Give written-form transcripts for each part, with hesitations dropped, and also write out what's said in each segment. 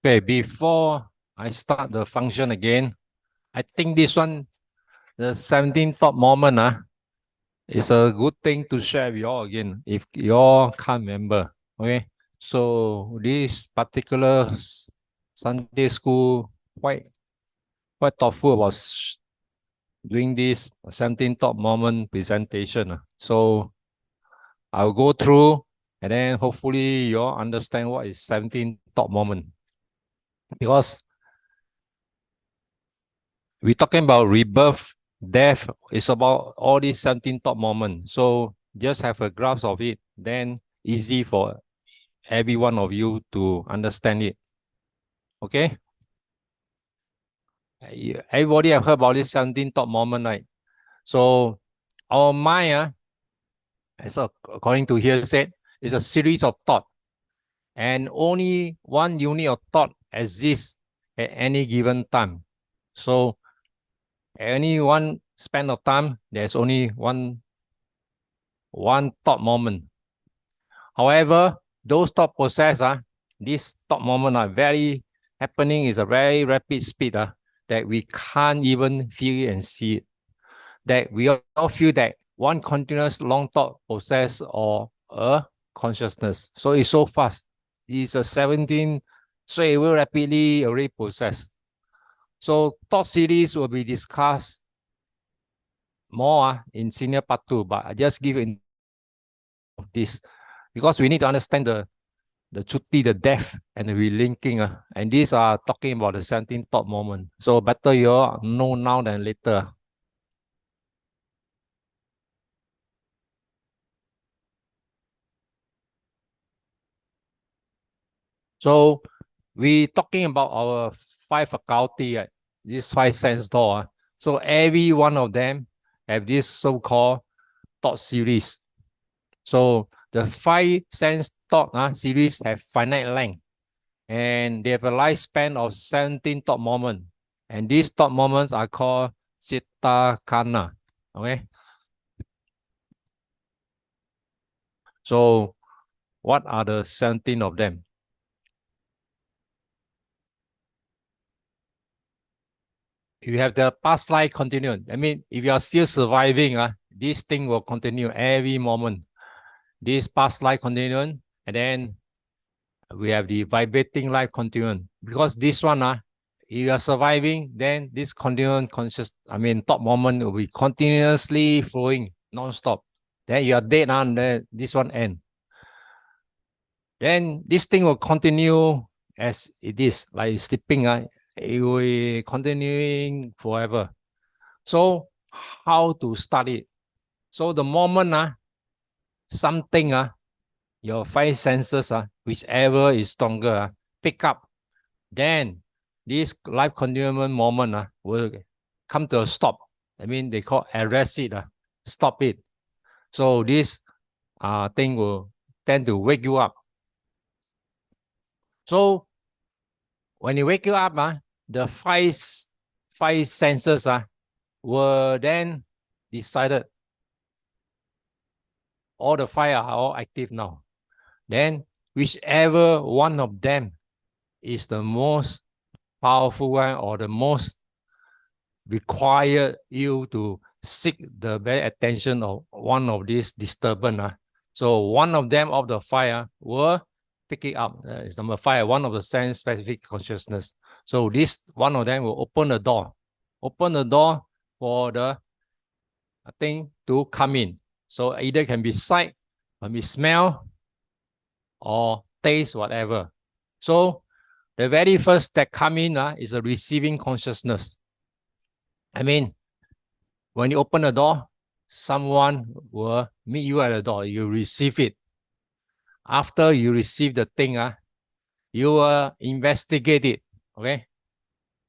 Okay, before I start the function again, I think this one, the 17 top moment, is a good thing to share with you all again, if you all can't remember. Okay, so this particular Sunday school quite thoughtful about doing this 17 top moment presentation. So I'll go through and then hopefully you all understand what is 17 top moment. Because we're talking about rebirth, death, is about all these 17 top moments. So just have a grasp of it, then easy for every one of you to understand it. Okay? Everybody have heard about this 17 top moment, right? So our mind, as according to here said, is a series of thought. And only one unit of thought exists at any given time. So any one span of time, there's only one thought moment. However, those thought process, this thought moment are very happening is a very rapid speed that we can't even feel it and see it. That we all feel that one continuous long thought process or a consciousness. So it's so fast. It's a 17, so it will rapidly already process. So thought series will be discussed more in senior part 2, but I just give in this because we need to understand the chutti, the depth, and the relinking. And these are talking about the 17 thought moment. So better you all know now than later. So we talking about our 5 faculty, right? These 5 sense door. So every one of them have this so-called thought series. So the 5 sense thought series have finite length, and they have a lifespan of 17 thought moments. And these thought moments are called Citta Kana. Okay. So what are the 17 of them? You have the past life continuum. I mean, if you are still surviving, this thing will continue every moment. This past life continuum, and then we have the vibrating life continuum. Because this one, if you are surviving, then this continuum thought moment will be continuously flowing non-stop. Then you are dead, and then this one end. Then this thing will continue as it is, like sleeping, it will be continuing forever. So how to start it? So the moment something your 5 senses whichever is stronger pick up, then this life continuum moment will come to a stop. I mean, they call arrest it, stop it. So this thing will tend to wake you up. So when you wake you up, the five senses were then decided. All the 5 are all active now. Then whichever one of them is the most powerful one or the most require you to seek the very attention of one of these disturbance. So one of them of the 5 will pick it up. It's number 5, one of the sense specific consciousness. So this one of them will open the door for the thing to come in. So either can be sight, can be smell, or taste, whatever. So the very first that come in is a receiving consciousness. I mean, when you open the door, someone will meet you at the door. You receive it. After you receive the thing, you will investigate it. Okay?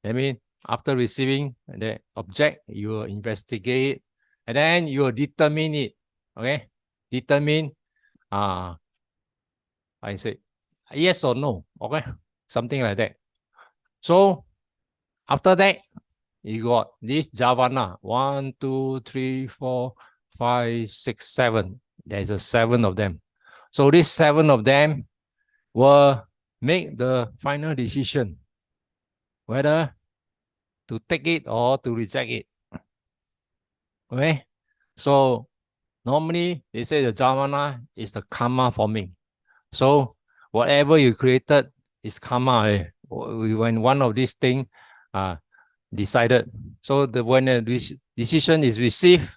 I mean, after receiving the object, you will investigate it, and then you will determine it. Okay? Determine, I say, yes or no. Okay? Something like that. So, after that, you got this Javana. 1, 2, 3, 4, 5, 6, 7. There's a 7 of them. So these 7 of them will make the final decision whether to take it or to reject it. Okay, so normally they say the jhana is the karma forming. So whatever you created is karma. When one of these things decided, so when a decision is received,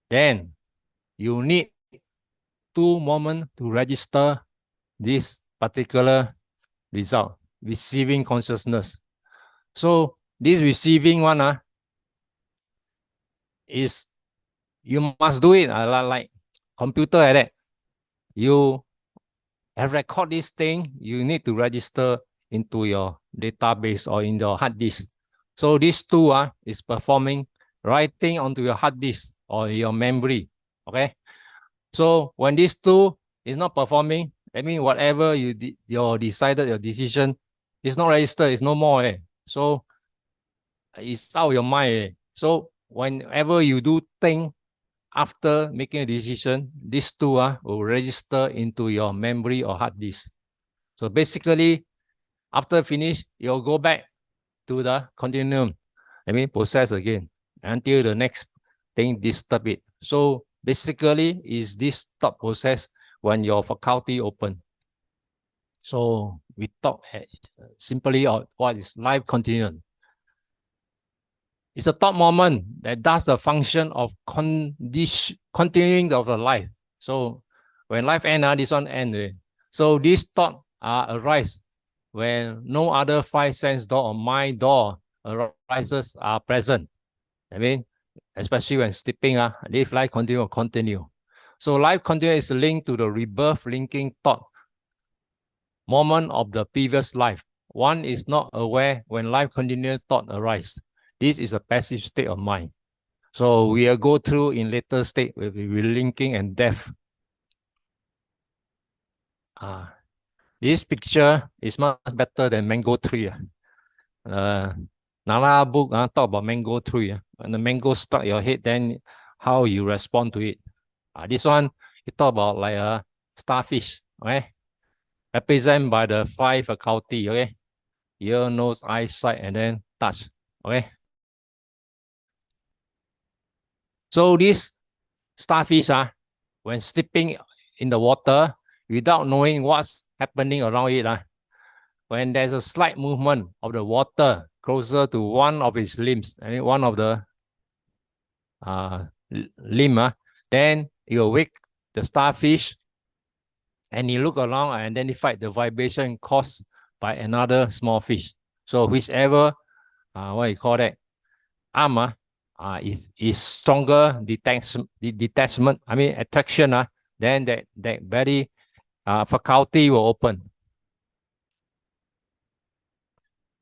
then you need 2 moments to register this particular result, receiving consciousness. So this receiving one is you must do it like computer like that. You have record this thing, you need to register into your database or in your hard disk. So this tool is performing writing onto your hard disk or your memory. Okay. So when this tool is not performing, I mean whatever you decided, your decision is not registered, it's no more. So it's out of your mind. So whenever you do thing after making a decision, this tool will register into your memory or hard disk. So basically, after finish, you'll go back to the continuum. I mean, process again until the next thing disturb it. So basically, is this stop process when your faculty open. So we talk simply of what is life continuum. It's a thought moment that does the function of continuing of the life. So when life ends, this one ends. So this thought arise when no other 5 sense door or mind door arises are present. I mean, especially when sleeping, live life continue. So life continue is linked to the rebirth linking thought moment of the previous life. One is not aware when life continue thought arise. This is a passive state of mind. So we will go through in later state with relinking and death. This picture is much better than mango tree. Nara book talk about mango tree. When the mango stuck your head, then how you respond to it. This one, it talk about like a starfish, okay? Represented by the 5 faculty, okay? Ear, nose, eyesight, and then touch, okay? So this starfish, when sleeping in the water, without knowing what's happening around it, when there's a slight movement of the water closer to one of its limbs, I mean one of the limb, then you wake the starfish and you look around and identify the vibration caused by another small fish. So whichever, what you call that, arm is stronger detachment, I mean attraction, then that very faculty will open.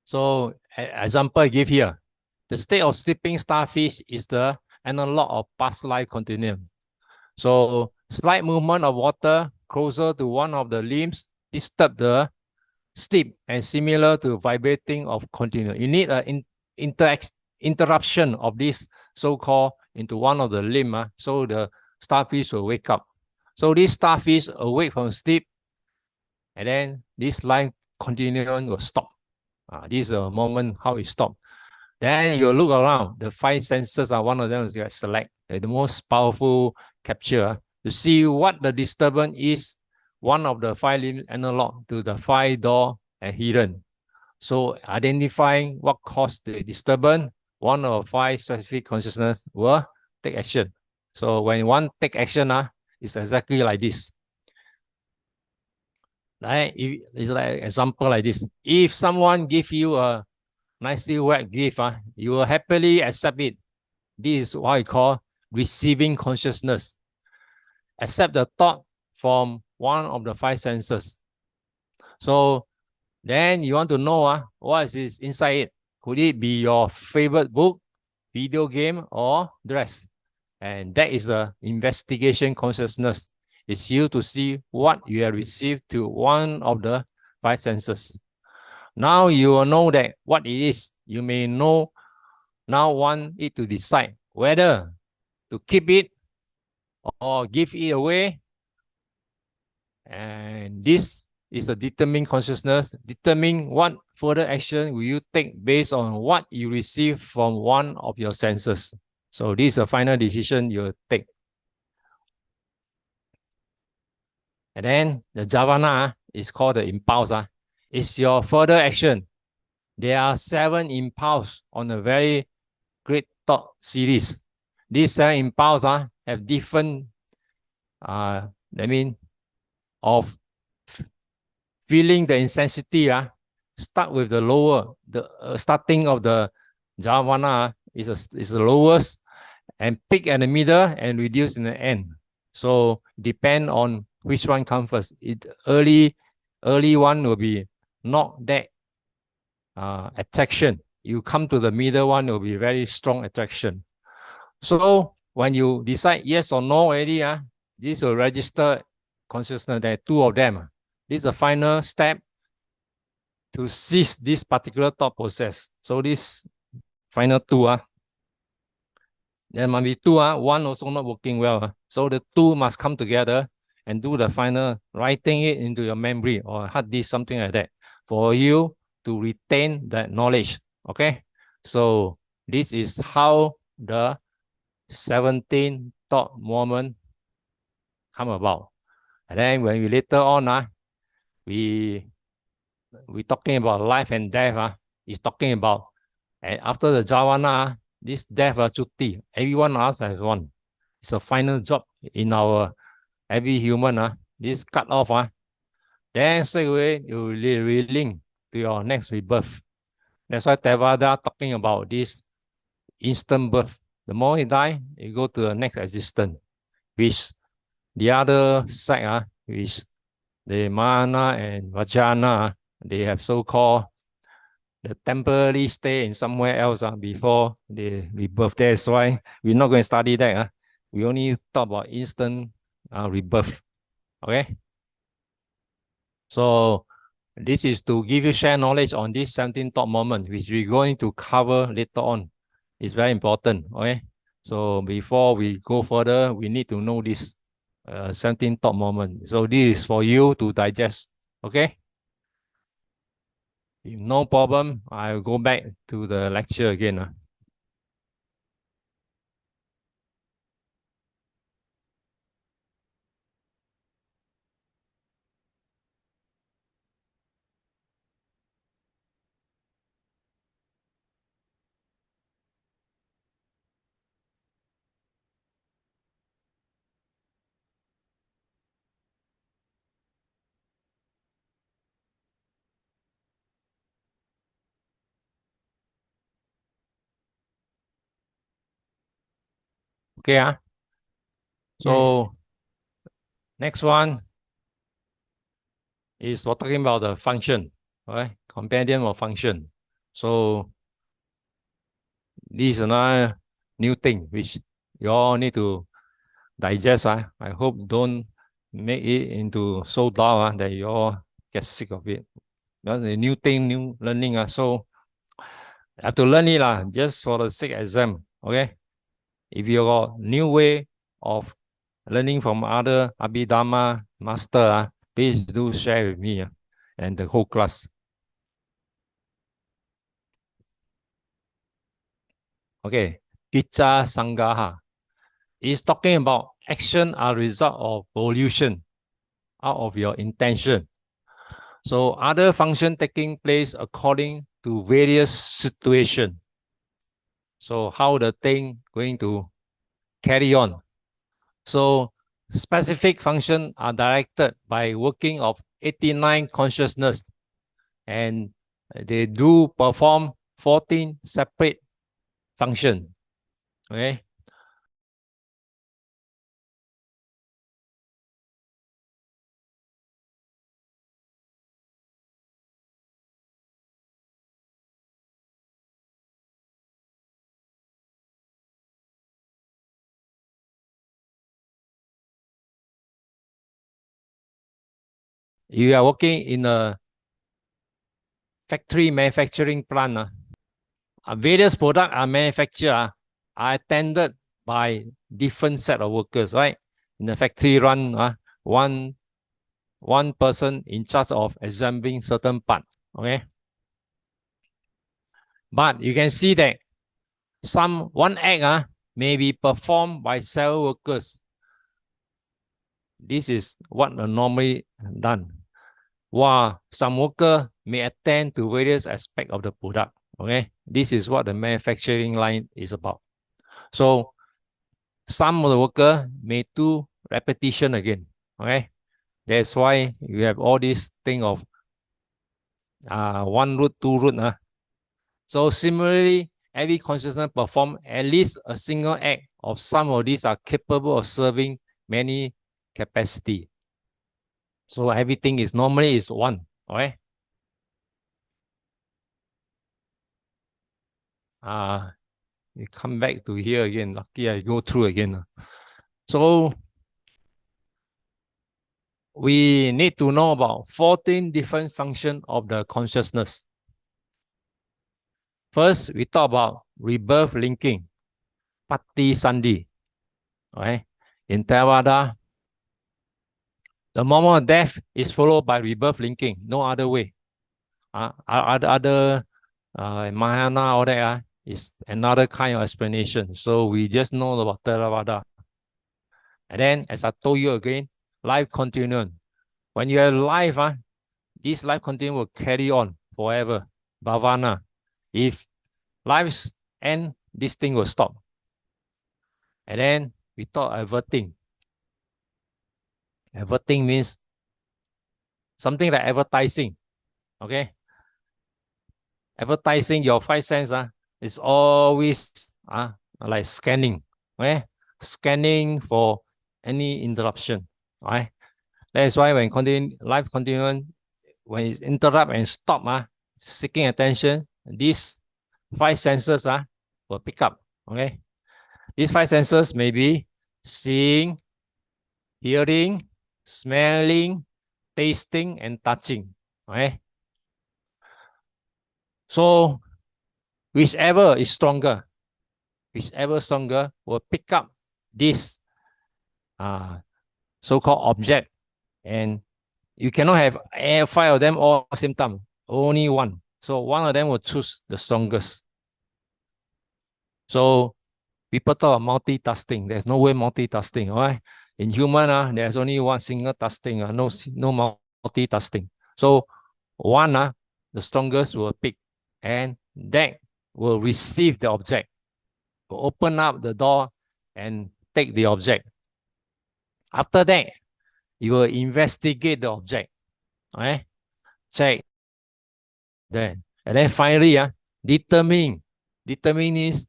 So example I give here, the state of sleeping starfish is the analog of past life continuum. So slight movement of water closer to one of the limbs disturb the sleep and similar to vibrating of continuum. You need an interruption of this so-called into one of the limb, so the starfish will wake up. So this starfish awake from sleep, and then this life continuum will stop. This is a moment how it stops. Then you look around, the 5 senses one of them is select the most powerful capture to see what the disturbance is. One of the 5 limbs analog to the 5 door and hidden. So identifying what caused the disturbance, one of 5 specific consciousness will take action. So when one take action, it's exactly like this. Right? It's like example like this. If someone give you a nicely wrapped gift, you will happily accept it. This is what I call receiving consciousness. Accept the thought from one of the 5 senses. So then you want to know what is inside it. Could it be your favorite book, video game, or dress? And that is the investigation consciousness. It's you to see what you have received to one of the 5 senses. Now you will know that what it is. You may know now want it to decide whether to keep it or give it away. And this is a determined consciousness. Determine what further action will you take based on what you receive from one of your senses. So this is a final decision you take. And then the Javana is called the impulse. It's your further action. There are 7 impulses on a very great thought series. These 7 impulses have different, of feeling the intensity. Start with the lower, the starting of the Javana is the lowest, and peak at the middle and reduce in the end. So depend on which one comes first. Early one will be not that attraction. You come to the middle one, it will be very strong attraction. So when you decide yes or no already, this will register consciousness. There are 2 of them. This is the final step to cease this particular thought process. So this final 2, there might be 2, one also not working well. So the 2 must come together and do the final, writing it into your memory or hard disk, something like that, for you to retain that knowledge. Okay, so this is how the 17 thought moment come about. And then when we later on, we talking about life and death. Is talking about, and after the Javana, this death Chutti, everyone else has one. It's a final job in our every human. This cut off. Then straight away you relink to your next rebirth. That's why Theravada talking about this instant birth. The more you die, you go to the next existence. Which the other side, which the Mana and Vajana, they have so-called the temporary stay in somewhere else before they rebirth. That's why we're not going to study that. We only talk about instant rebirth. Okay. So this is to give you share knowledge on this 17 thought moment, which we're going to cover later on. It's very important. Okay. So before we go further, we need to know this 17 thought moment. So this is for you to digest. Okay. If no problem, I'll go back to the lecture again. Okay. So next one is we're talking about the function. Okay, compendium of function. So this is another new thing which you all need to digest. I hope don't make it into so dull that you all get sick of it. That's a new thing, new learning. So I have to learn it just for the sake exam. Okay. If you got new way of learning from other Abhidhamma master, please do share with me and the whole class. Okay, Kicca Sangaha is talking about action are result of volition out of your intention. So other function taking place according to various situation. So how the thing going to carry on. So specific function are directed by working of 89 consciousness, and they do perform 14 separate functions. Okay. You are working in a factory manufacturing plant. Various products are manufactured, are attended by different set of workers, right? In the factory run, one one person in charge of examining certain part. Okay. But you can see that one act may be performed by several workers. This is what normally done. While some worker may attend to various aspects of the product. Okay, this is what the manufacturing line is about. So some of the worker may do repetition again. Okay, that's why you have all this thing of one root, two root. So similarly, every consciousness perform at least a single act of some of these are capable of serving many capacity. So everything is normally is one. Okay. You come back to here again. Lucky I go through again. So we need to know about 14 different functions of the consciousness. First, we talk about rebirth linking, pati sandhi. Okay. In Theravada, the moment of death is followed by rebirth linking, no other way. Other Mahayana, all that is another kind of explanation. So we just know about Theravada. And then, as I told you again, life continuum. When you have life, this life continuum will carry on forever. Bhavana. If life ends, this thing will stop. And then we talk averting. Averting means something like advertising. Okay. Advertising, your 5 cents is always like scanning. Okay. Scanning for any interruption. Right. That's why when life continuum, when it interrupt and stop, seeking attention, these 5 senses will pick up. Okay. These 5 senses may be seeing, hearing, smelling, tasting, and touching. Okay. So whichever is stronger, will pick up this so-called object, and you cannot have 5 of them all at the same time, only one. So one of them will choose the strongest. So people talk about multitasking. There's no way multitasking. All right? In human, there's only one single tasking, no multitasking. So one, the strongest will pick, and that will receive the object, will open up the door and take the object. After that, you will investigate the object. Okay? Check. Then, and then finally, determine. Determine is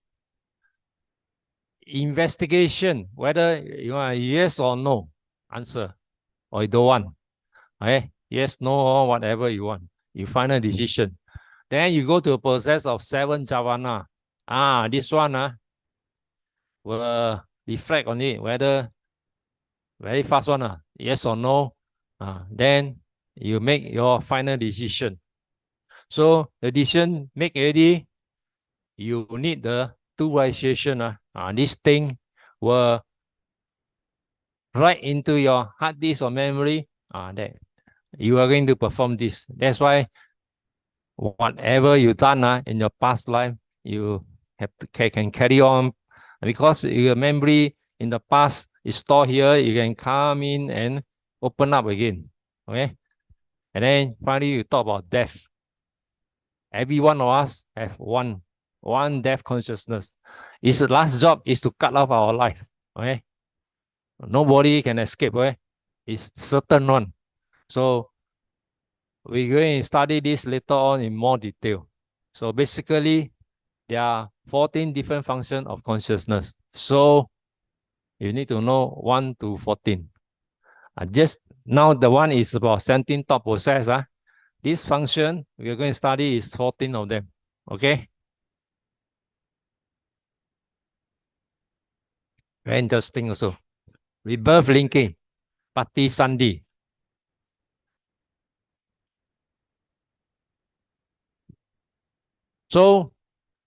investigation, whether you want yes or no answer, or you don't want. Okay? Yes, no, or whatever you want. You final decision. Then you go to a process of 7 jhavana. This one will reflect on it, whether very fast one, yes or no. Then you make your final decision. So the decision make already, you need the 2 visualization. This thing will write into your hard disk or memory that you are going to perform this. That's why whatever you done in your past life, you can carry on, because your memory in the past is stored here. You can come in and open up again. Okay, and then finally you talk about death. Every one of us have one death consciousness. Its last job is to cut off our life. Okay, nobody can escape. Okay, it's certain one. So we're going to study this later on in more detail. So basically, there are 14 different functions of consciousness. So you need to know 1 to 14. Just now, the one is about 17 thought process. This function we're going to study is 14 of them. Okay? Very interesting also. Rebirth linking, pati sandhi. So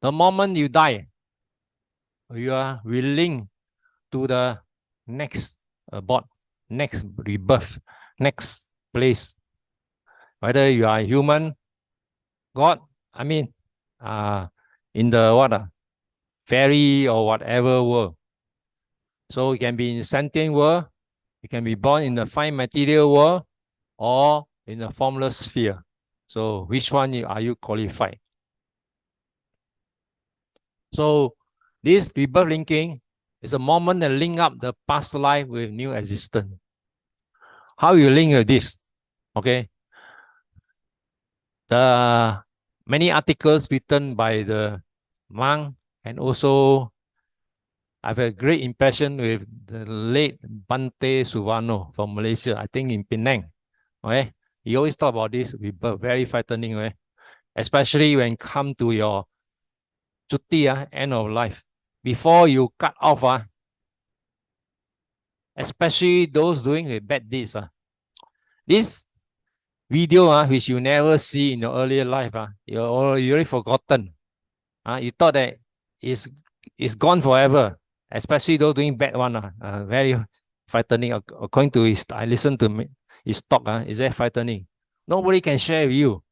the moment you die, you are willing to the next next rebirth, next place. Whether you are a human, God, in the fairy or whatever world. So you can be in sentient world, you can be born in the fine material world, or in the formless sphere. So which one are you qualified? So this rebirth linking is a moment that link up the past life with new existence. How you link this? Okay. The many articles written by the monk, and also I have a great impression with the late Bante Suvarno from Malaysia, I think in Penang. Okay. He always talk about this rebirth, very frightening, okay? Especially when come to your cuti, end of life. Before you cut off, especially those doing bad deeds. This video which you never see in your earlier life, you already forgotten. You thought that it's gone forever, especially those doing bad one. Very frightening. According to I listened to his talk, it's very frightening. Nobody can share with you.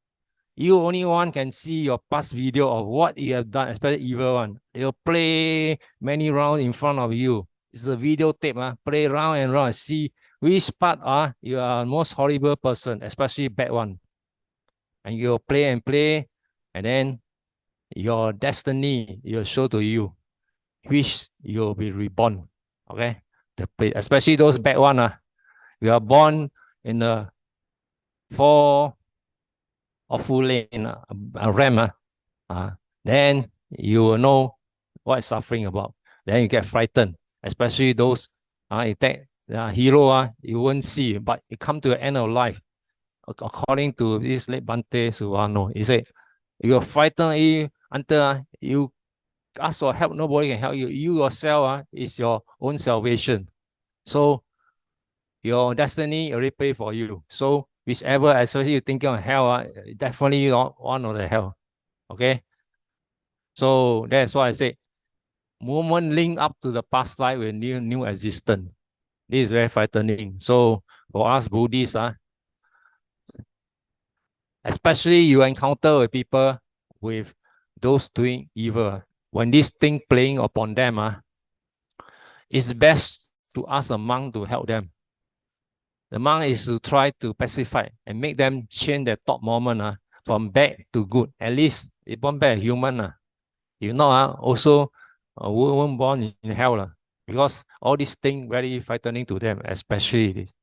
You only one can see your past video of what you have done, especially evil one. They'll play many rounds in front of you. It's a videotape, play round and round, see which part you are the most horrible person, especially bad one. And you'll play and play, and then your destiny will show to you, which you'll be reborn. Okay? Especially those bad one, you are born in the 4 or full lane, a ram, then you will know what is suffering about. Then you get frightened, especially those hero, you won't see, but it come to the end of life. According to this late Bante Suvarno, he said, you're frightened until you ask for help, nobody can help you. You yourself is your own salvation. So your destiny already pay for you. So whichever, especially you thinking of hell, definitely not one of the hell. Okay. So that's why I say movement link up to the past life with new existence. This is very frightening. So for us Buddhists, especially you encounter with people with those doing evil, when this thing playing upon them, it's best to ask a monk to help them. The monk is to try to pacify and make them change their thought moment from bad to good. At least it born back a human. If not, also won't born in hell. Because all these things very frightening to them, especially this.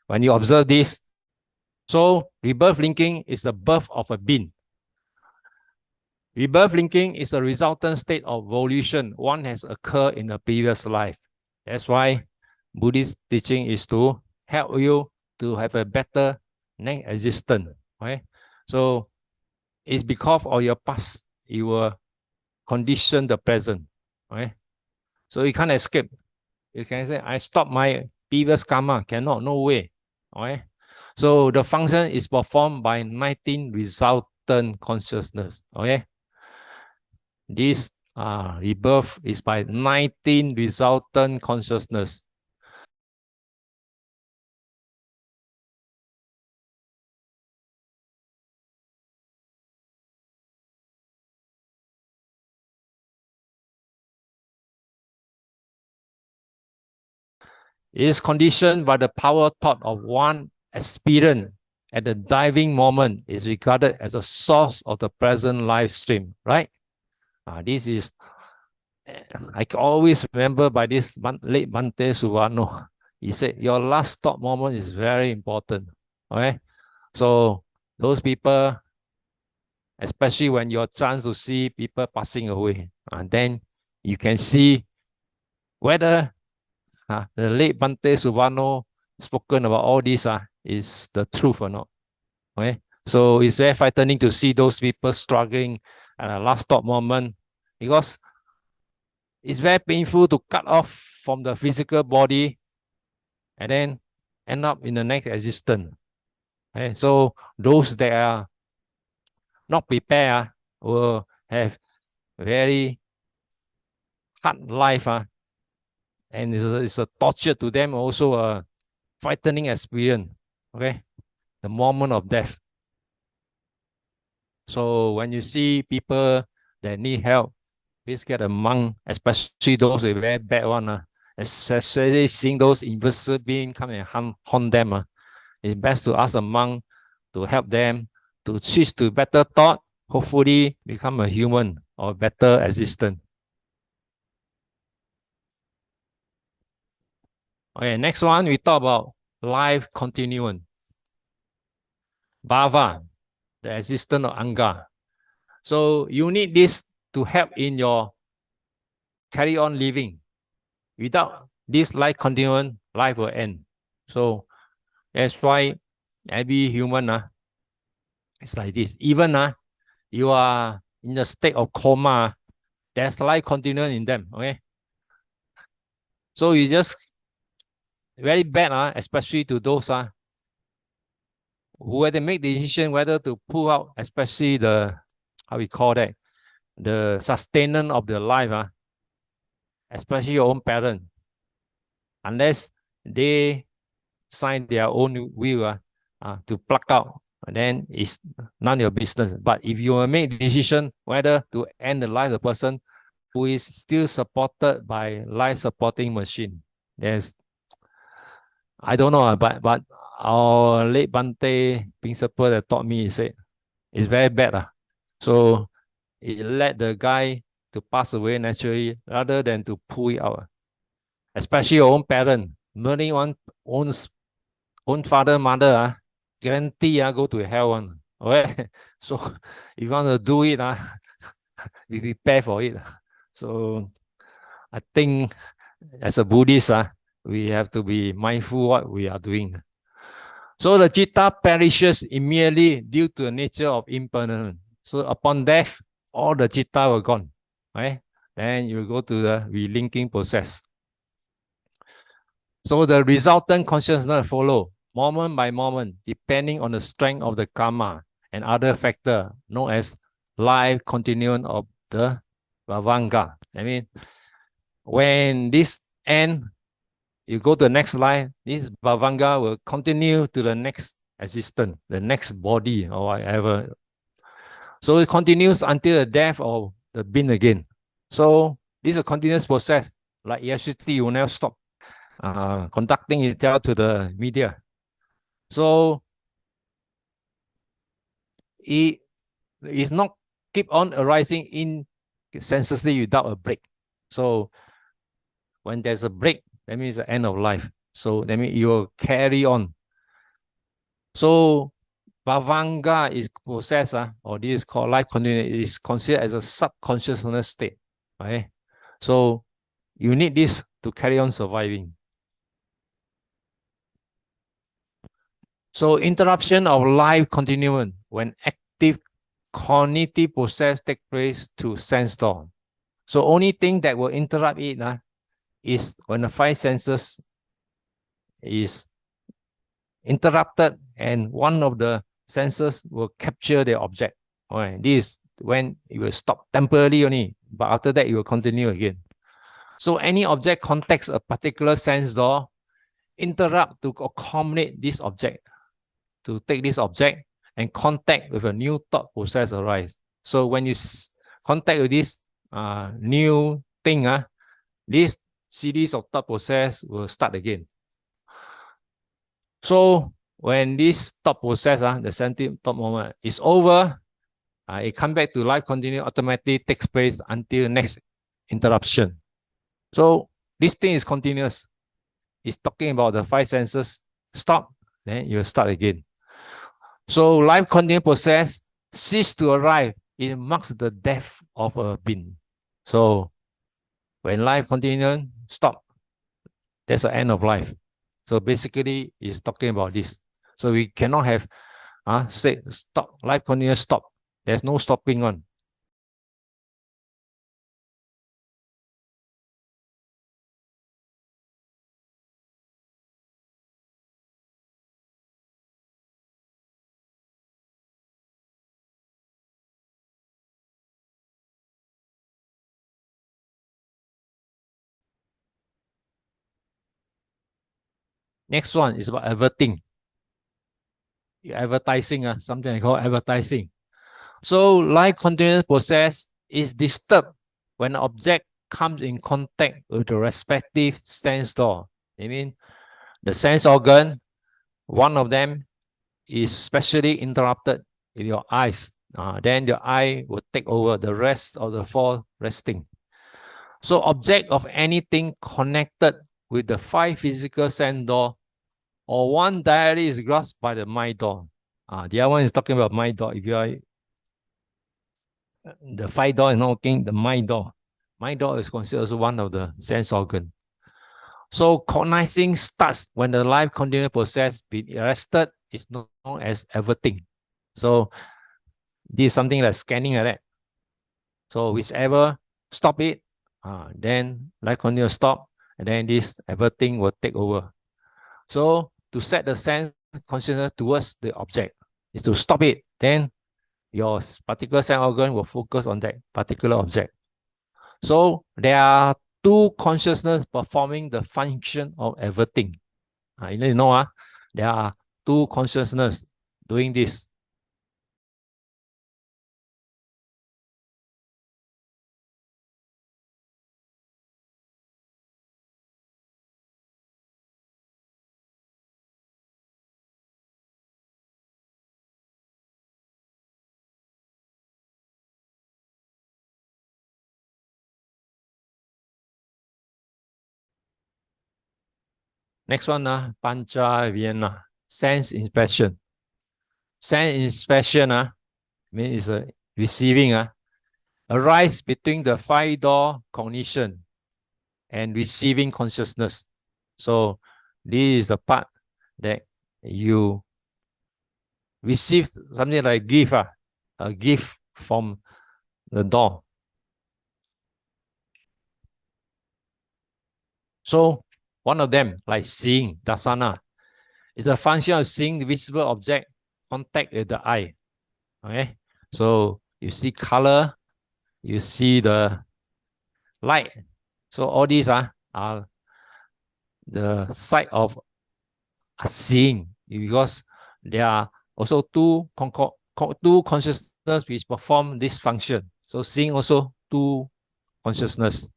When you observe this, so rebirth linking is the birth of a being. Rebirth linking is a resultant state of evolution. One has occurred in a previous life. That's why Buddhist teaching is to help you to have a better next existence. Okay? So it's because of your past, you will condition the present. Okay? So you can't escape. You can say, I stop my previous karma. Cannot, no way. Okay? So the function is performed by 19 resultant consciousness. Okay? This rebirth is by 19 resultant consciousness. It is conditioned by the power thought of one experience at the diving moment is regarded as a source of the present life stream, right? This is, I always remember by this late Bante Suvarno. He said, your last thought moment is very important, okay? So those people, especially when you have chance to see people passing away, and then you can see whether the late Bante Suvarno spoken about all this is the truth or not. Okay? So it's very frightening to see those people struggling at a last thought moment, because it's very painful to cut off from the physical body and then end up in the next existence. Okay? So those that are not prepared will have very hard life, and it's a torture to them, also a frightening experience. Okay, the moment of death. So when you see people that need help, please get a monk, especially those with very bad one, especially seeing those invisible beings come and haunt them. It's best to ask a monk to help them to switch to better thought, hopefully become a human or better existence. Okay, next one, we talk about life continuum. Bhava, the existence of Anga. So you need this to help in your carry on living. Without this life continuum, life will end. So that's why every human it's like this. Even you are in the state of coma, there's life continuum in them. Okay. So you just very bad, especially to those who had to make the decision whether to pull out, especially the how we call that, the sustenance of the life, especially your own parent, unless they sign their own will to pluck out, then it's none of your business. But if you make the decision whether to end the life of the person who is still supported by life supporting machine, there's I don't know, but our late Bante principal that taught me, he said it's very bad. So it let the guy to pass away naturally rather than to pull it out. Especially your own parent, murdering own father, mother, guarantee go to hell one. Okay? So if you want to do it, we prepare for it. So I think as a Buddhist, we have to be mindful what we are doing. So the citta perishes immediately due to the nature of impermanence. So upon death, all the citta were gone. Right? Then you go to the relinking process. So the resultant consciousness follow moment by moment, depending on the strength of the karma and other factor known as life continuum of the Bhavanga. I mean, when this end, you go to the next life, this Bhavanga will continue to the next existence, the next body or whatever. So it continues until the death of the being again. So this is a continuous process. Like electricity, you will never stop conducting itself to the media. So it is not keep on arising in senselessly without a break. So when there's a break, that means the end of life. So that means you will carry on. So Bhavanga is process, or this is called life continuum, is considered as a subconsciousness state. Right? So you need this to carry on surviving. So interruption of life continuum when active cognitive process take place to sense door. So only thing that will interrupt it is when the five senses is interrupted and one of the senses will capture the object. All right, this is when it will stop temporarily only, but after that it will continue again. So any object contacts a particular sense door, interrupt to accommodate this object, to take this object and contact with a new thought process arise. So when you contact with this new thing, this series of thought process will start again. So when this thought process, the sentient thought moment is over, it comes back to life continue automatically takes place until next interruption. So this thing is continuous. It's talking about the five senses. Stop, then you start again. So life continuing process cease to arrive. It marks the death of a being. So when life continues, stop. That's the end of life. So basically, it's talking about this. So we cannot have say stop, life continues, stop. There's no stopping on. Next one is about averting. advertising, something I call advertising. So life continuous process is disturbed when an object comes in contact with the respective sense door. I mean, the sense organ, one of them is specially interrupted in your eyes. Then your eye will take over the rest of the four resting. So object of anything connected with the five physical sense door or one directly is grasped by the mind door. The other one is talking about mind door. If you are the five door is not working, the mind door. Mind door is considered as one of the sense organ. So cognizing starts when the life continuous process being arrested is known as everything. So this is something like scanning like that. So whichever stop it, then life continuous stop, and then this everything will take over. So to set the sense consciousness towards the object is to stop it. Then your particular sense organ will focus on that particular object. So there are two consciousness performing the function of everything. You know, there are two consciousness doing this. Next one, Pancha Vienna, sense inspection. Sense inspection means receiving arise between the five door cognition and receiving consciousness. So this is the part that you receive something like gift, a gift from the door. So one of them, like seeing, dasana, is a function of seeing the visible object contact with the eye. Okay, so you see color, you see the light. So all these are the side of seeing, because there are also two consciousness which perform this function. So seeing also two consciousness.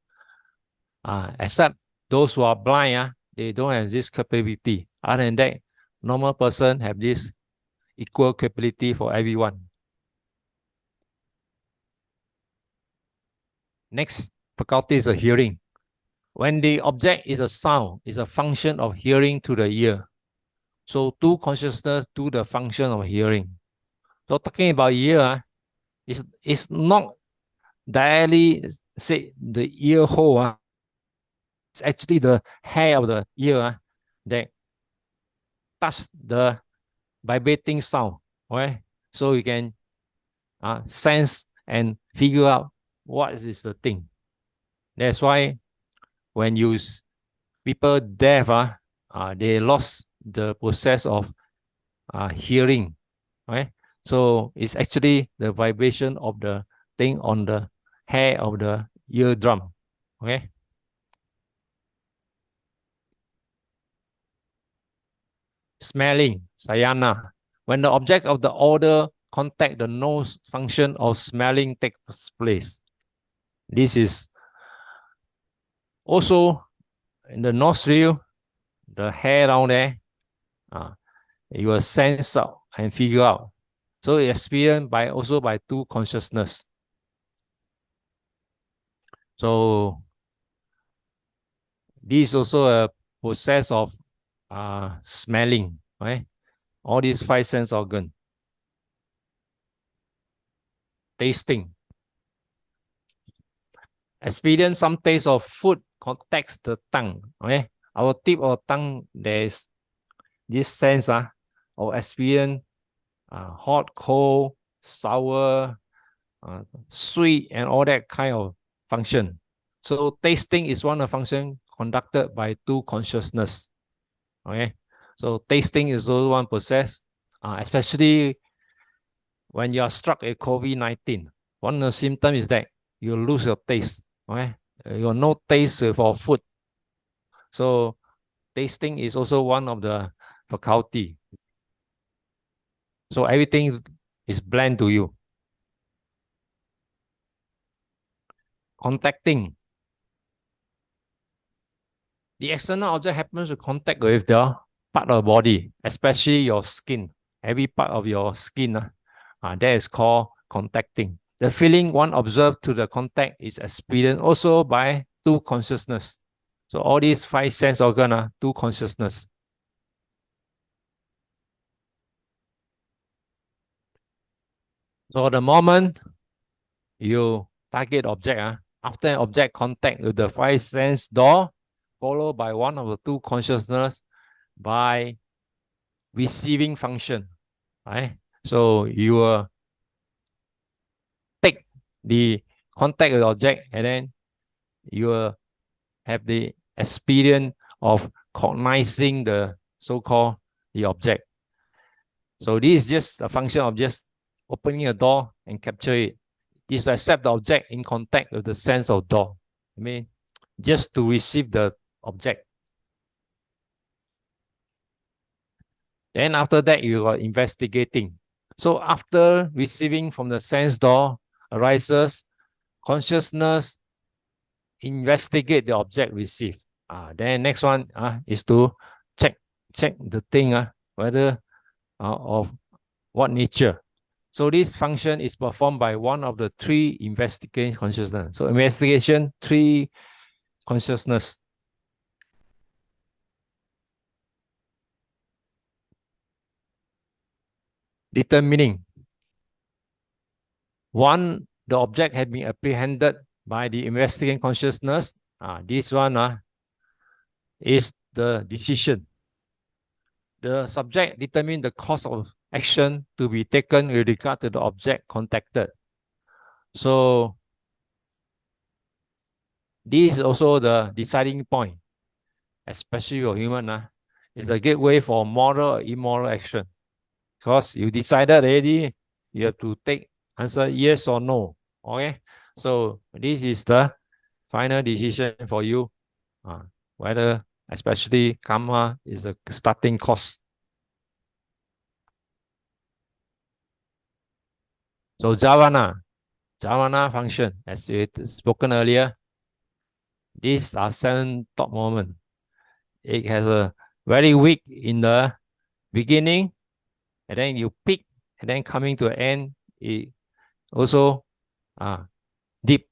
Except those who are blind, they don't have this capability. Other than that, normal person have this equal capability for everyone. Next faculty is a hearing. When the object is a sound, it's a function of hearing to the ear. So two consciousness do the function of hearing. So talking about ear, it's not directly say the ear hole. It's actually the hair of the ear that touch the vibrating sound. Okay? So you can sense and figure out what is the thing. That's why when you people deaf, they lost the process of hearing. Right? So it's actually the vibration of the thing on the hair of the eardrum. Okay. Smelling, sayana. When the object of the order contact the nose, function of smelling takes place. This is also in the nostril, the hair down there, you will sense out and figure out. So it's experienced by also by two consciousness. So this is also a process of smelling, right? All these five sense organ. Tasting. Experience some taste of food contacts the tongue. Okay, our tip of tongue, there's this sense of experience hot, cold, sour, sweet, and all that kind of function. So tasting is one of the function conducted by two consciousness. Okay, so tasting is also one process, especially when you are struck with COVID-19. One of the symptoms is that you lose your taste. Okay, you have no taste for food. So tasting is also one of the faculty. So everything is bland to you. Contacting. The external object happens to contact with the part of the body, especially your skin. Every part of your skin, that is called contacting. The feeling one observed to the contact is experienced also by two consciousness. So all these five sense organs, two consciousness. So the moment you target object, after an object contact with the five sense door, followed by one of the two consciousness by receiving function, right? So you will take the contact with the object and then you will have the experience of cognizing the so-called the object. So this is just a function of just opening a door and capture it. This to accept the object in contact with the sense of door. I mean, just to receive the object. Then after that, you are investigating. So after receiving from the sense door arises, consciousness investigate the object received. Then next one is to check the thing whether of what nature. So this function is performed by one of the three investigation consciousness. So investigation, three consciousness. Determining. One, the object had been apprehended by the investigating consciousness. This one is the decision. The subject determines the course of action to be taken with regard to the object contacted. So this is also the deciding point, especially for human. It's a gateway for moral or immoral action. Because you decided already, you have to take answer yes or no. Okay, so this is the final decision for you, whether especially karma is a starting cost. So Javana function, as we spoken earlier, these are 7 top moments. It has a very weak in the beginning, and then you peak, and then coming to an end, it also deep.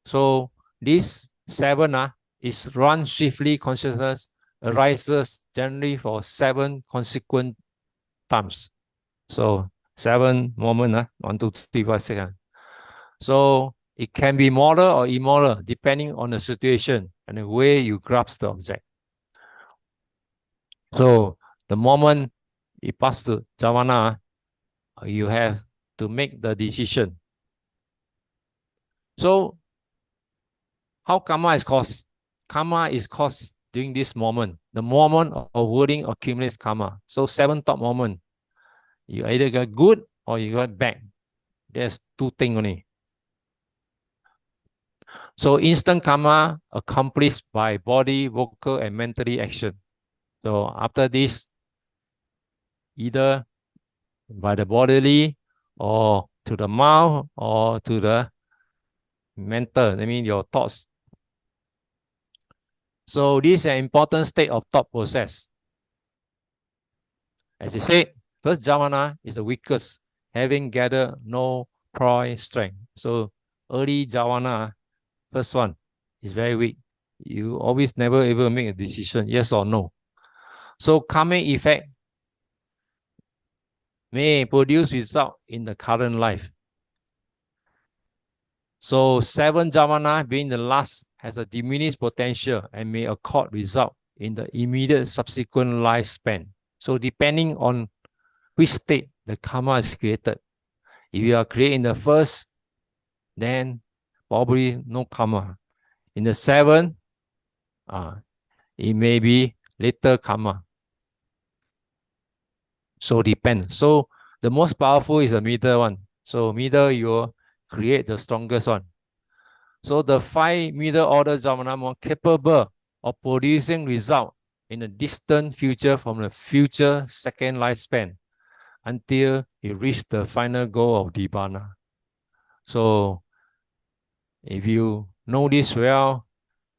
So this 7 is run swiftly consciousness arises generally for 7 consequent times. So 7 moments, 1, 2, 3, 4, 6. So it can be moral or immoral depending on the situation and the way you grasp the object. So the moment it passes to Javana, you have to make the decision. So how karma is caused? Karma is caused during this moment. The moment of wording accumulates karma. So 7 top moments. You either got good or you got bad. There's 2 things only. So instant karma accomplished by body, vocal, and mentally action. So after this, either by the bodily or to the mouth or to the mental, I mean your thoughts. So this is an important state of thought process. As I said, first Javana is the weakest, having gathered no prior strength. So early Javana, first one, is very weak. You always never able make a decision, yes or no. So karmic effect may produce result in the current life. So 7 Javana being the last has a diminished potential and may accord result in the immediate subsequent lifespan. So depending on which state the karma is created. If you are created in the first, then probably no karma. In the 7, it may be later karma. So depends. So the most powerful is the middle one. So middle, you create the strongest one. So the 5 middle order Javana are capable of producing result in the distant future from the future second lifespan. until you reach the final goal of Nibbana. So if you know this well,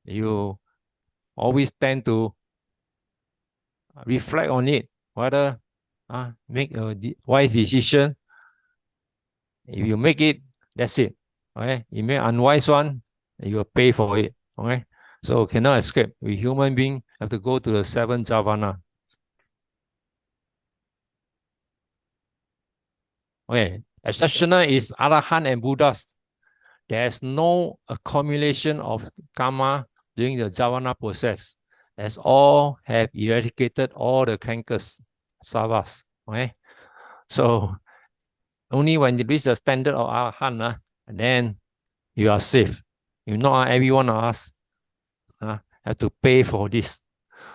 you always tend to reflect on it, whether make a wise decision. If you make it, that's it. Okay, you make unwise one, you will pay for it. Okay, so cannot escape. We human being have to go to the 7 jhavana. Okay, exceptional is Arahant and Buddhas. There's no accumulation of karma during the jhavana process, as all have eradicated all the cankers, savas. Okay, so only when you reach the standard of Arahant, then you are safe. If not, every one of us have to pay for this.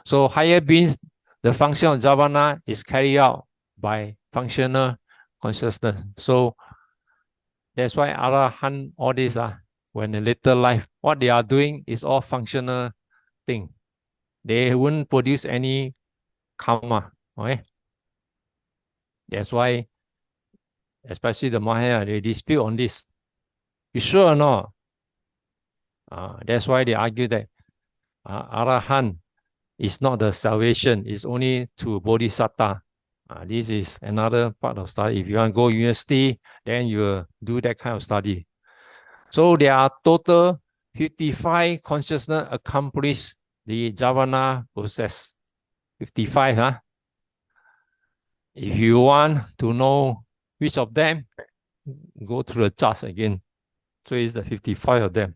So higher beings, the function of jhavana is carried out by functional consciousness. So that's why Arahant, all this, when in later life, what they are doing is all functional thing. They wouldn't produce any karma. Okay? That's why, especially the Mahayana, they dispute on this. You sure or not? That's why they argue that Arahant is not the salvation, it's only to Bodhisattva. This is another part of study. If you want to go university, then you will do that kind of study. So there are total 55 consciousness accomplish the jhavana process. 55, huh? If you want to know which of them, go through the charts again. So it's the 55 of them.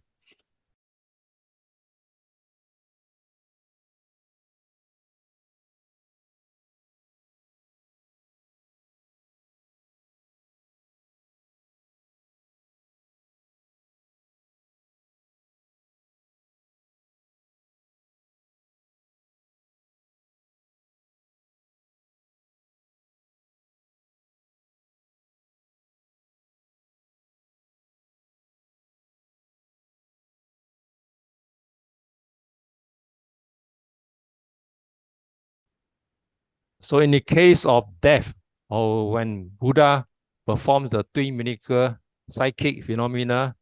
So in the case of death, or when Buddha performs the twin miracle psychic phenomena,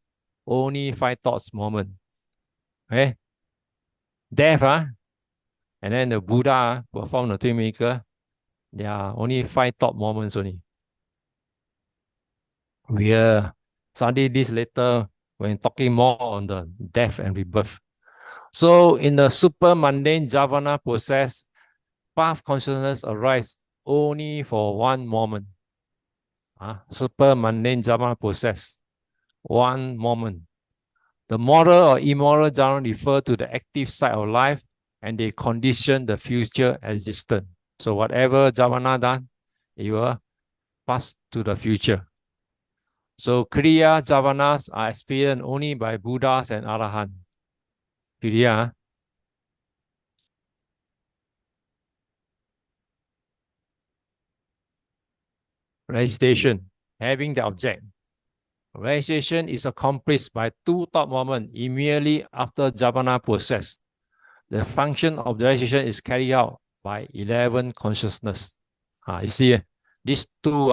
only 5 thoughts moment. Okay? Death, and then the Buddha perform the twin miracle, there are only 5 thought moments only. We study this later when talking more on the death and rebirth. So in the super mundane jhavana process, path consciousness arises only for 1 moment. Super mundane jhavana process, 1 moment. The moral or immoral jhavana refer to the active side of life, and they condition the future existence. So whatever jhavana done, it will pass to the future. So kriya jhavanas are experienced only by Buddhas and Arahant. Kriya. Registration, having the object. Registration is accomplished by 2 thought moments immediately after jhavana process. The function of the registration is carried out by 11 consciousness. You see, these 2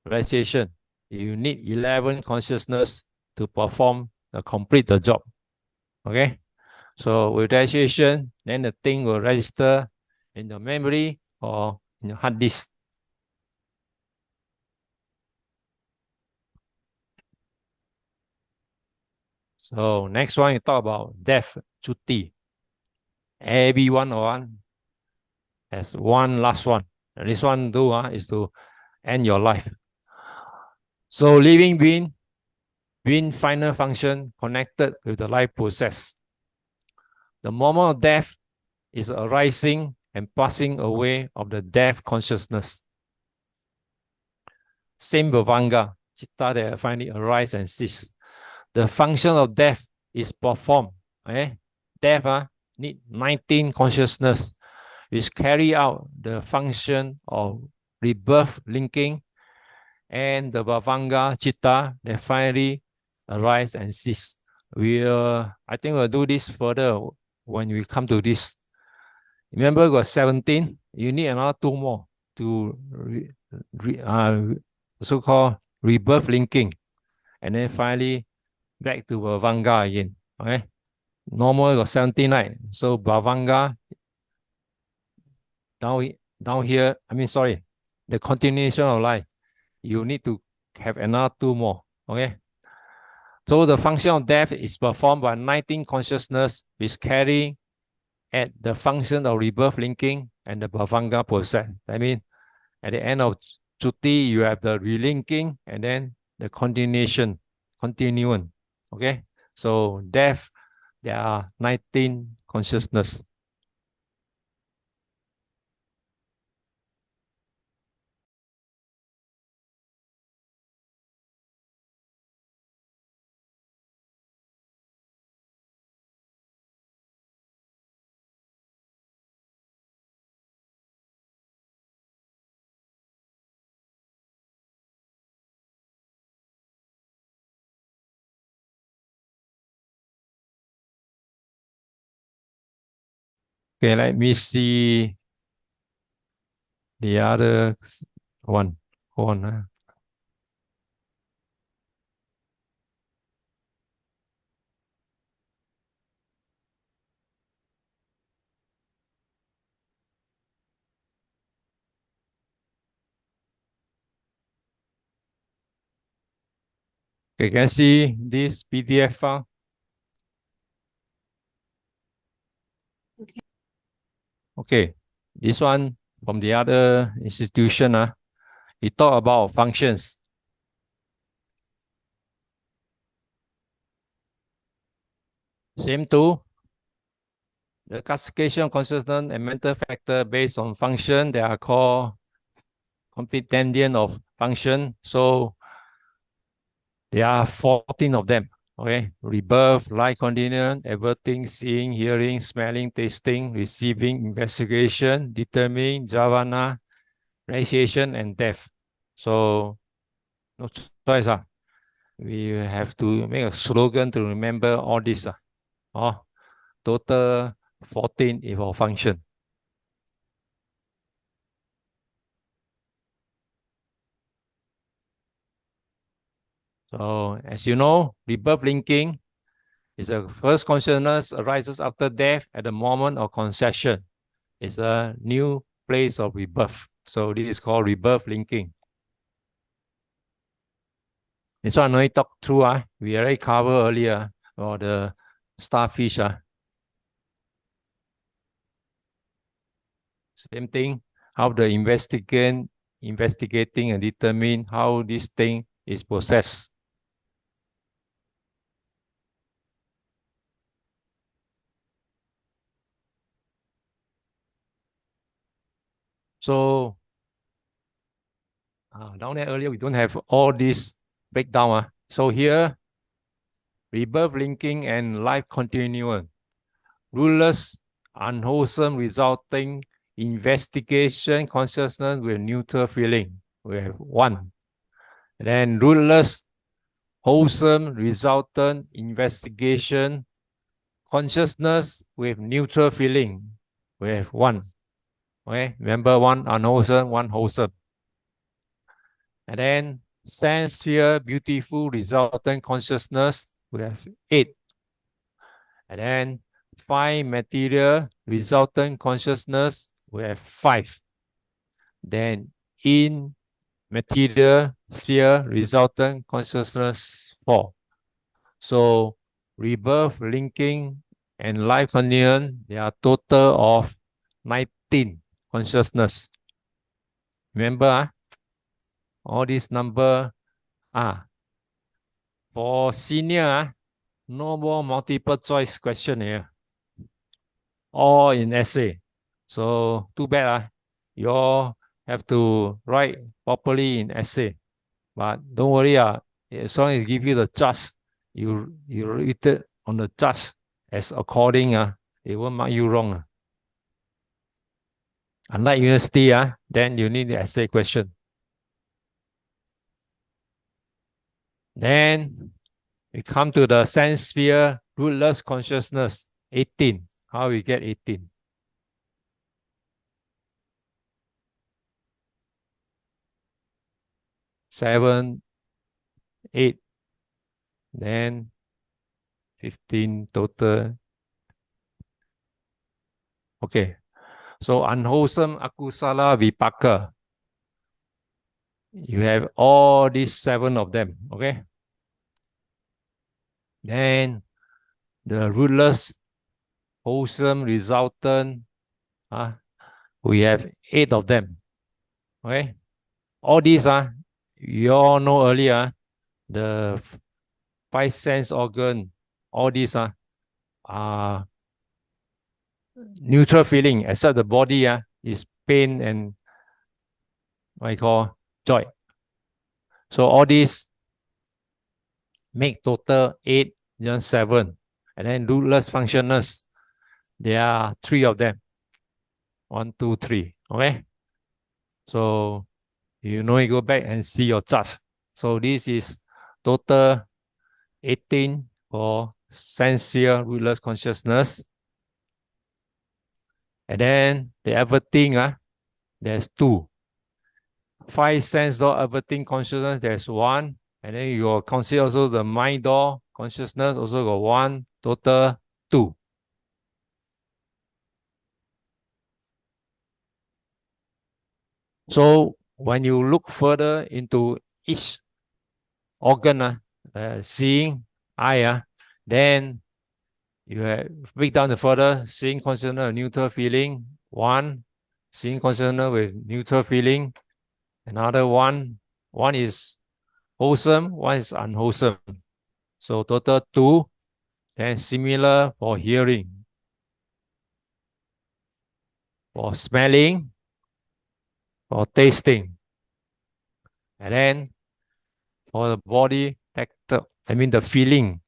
registration, you need 11 consciousness to perform complete the job. Okay, so with registration, then the thing will register in the memory or in the hard disk. So next one, you talk about death chuti. Every one has one last one. And this one do is to end your life. So living being final function connected with the life process. The moment of death is arising and passing away of the death consciousness. Same bhavanga, citta that finally arise and cease. The function of death is performed. Death need 19 consciousness, which carry out the function of rebirth linking, and the bhavanga citta that finally arise and cease. I think we'll do this further when we come to this. Remember, we got 17. You need another 2 more. to so-called rebirth linking, and then finally back to Bhavanga again. Okay, normal got 79, so Bhavanga down here. I mean, sorry, the continuation of life. You need to have another two more. Okay. So the function of death is performed by 19 consciousness, which carry at the function of rebirth linking and the Bhavanga process. I mean, at the end of Chuti, you have the relinking and then the continuum. Okay. So death, there are 19 consciousness. Okay, let me see the other one. Hold on. Okay, can you see this PDF file? Okay, this one from the other institution, we talk about functions. Same too. The classification of consciousness and mental factor based on function, they are called compendium of function. So there are 14 of them. Okay, rebirth, life continuum, everything, seeing, hearing, smelling, tasting, receiving, investigation, determining, jhana, realization, and death. So no choice. We have to make a slogan to remember all this. Oh, total 14 is for function. So as you know, rebirth linking is the first consciousness arises after death at the moment of conception. It's a new place of rebirth. So this is called rebirth linking. This one I talk through. We already covered earlier about the starfish. Same thing, how the investigating and determine how this thing is processed. So down there earlier, we don't have all this breakdown. So here, rebirth linking and life continuum. Ruleless, unwholesome, resulting investigation consciousness with neutral feeling. We have one. And then ruleless, wholesome, resultant investigation consciousness with neutral feeling. We have one. Okay, remember, one unwholesome, one wholesome. And then sense sphere, beautiful, resultant consciousness, we have 8. And then 5 material, resultant consciousness, we have 5. Then in material sphere, resultant consciousness, 4. So rebirth, linking, and life continuum, there are total of 19 consciousness. Remember, all these number for senior, no more multiple choice question here. All in essay. So too bad. You all have to write properly in essay. But don't worry. As long as give you the charge, you read it on the charge as according. It won't mark you wrong. Unlike university, then you need the essay question. Then we come to the sense sphere, rootless consciousness, 18. How we get 18? 7, 8, then 15 total. Okay, so unwholesome akusala vipaka. You have all these 7 of them, okay? Then the rootless, wholesome, resultant, we have 8 of them, okay? All these, you all know earlier, the 5 sense organ, all these are neutral feeling, except the body is pain and what you call joy. So all these make total 8, just 7. And then rootless functioners, there are 3 of them. 1, 2, 3. Okay. So you go back and see your chart. So this is total 18 for sensual rootless consciousness. And then the everything, there's 2. 5 sense door everything consciousness, there's 1. And then you consider also the mind door consciousness, also got 1, total 2. So when you look further into each organ, seeing eye, then you break down the further, seeing consciousness, neutral feeling, 1, seeing consciousness with neutral feeling, another 1 is wholesome, 1 is unwholesome. So total 2, then similar for hearing, for smelling, for tasting, and then for the body, the feeling,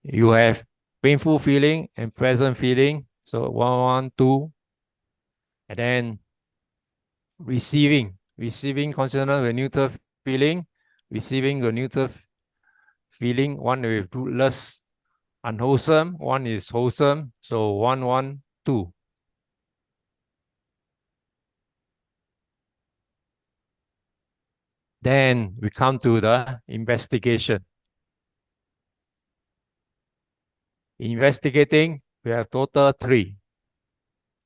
you have painful feeling and pleasant feeling. So 1, 1, 2, and then receiving consciousness with neutral feeling, receiving the neutral feeling, 1 with rootless, unwholesome, 1 is wholesome. So 1, 1, 2. Then we come to the investigation. Investigating, we have total 3.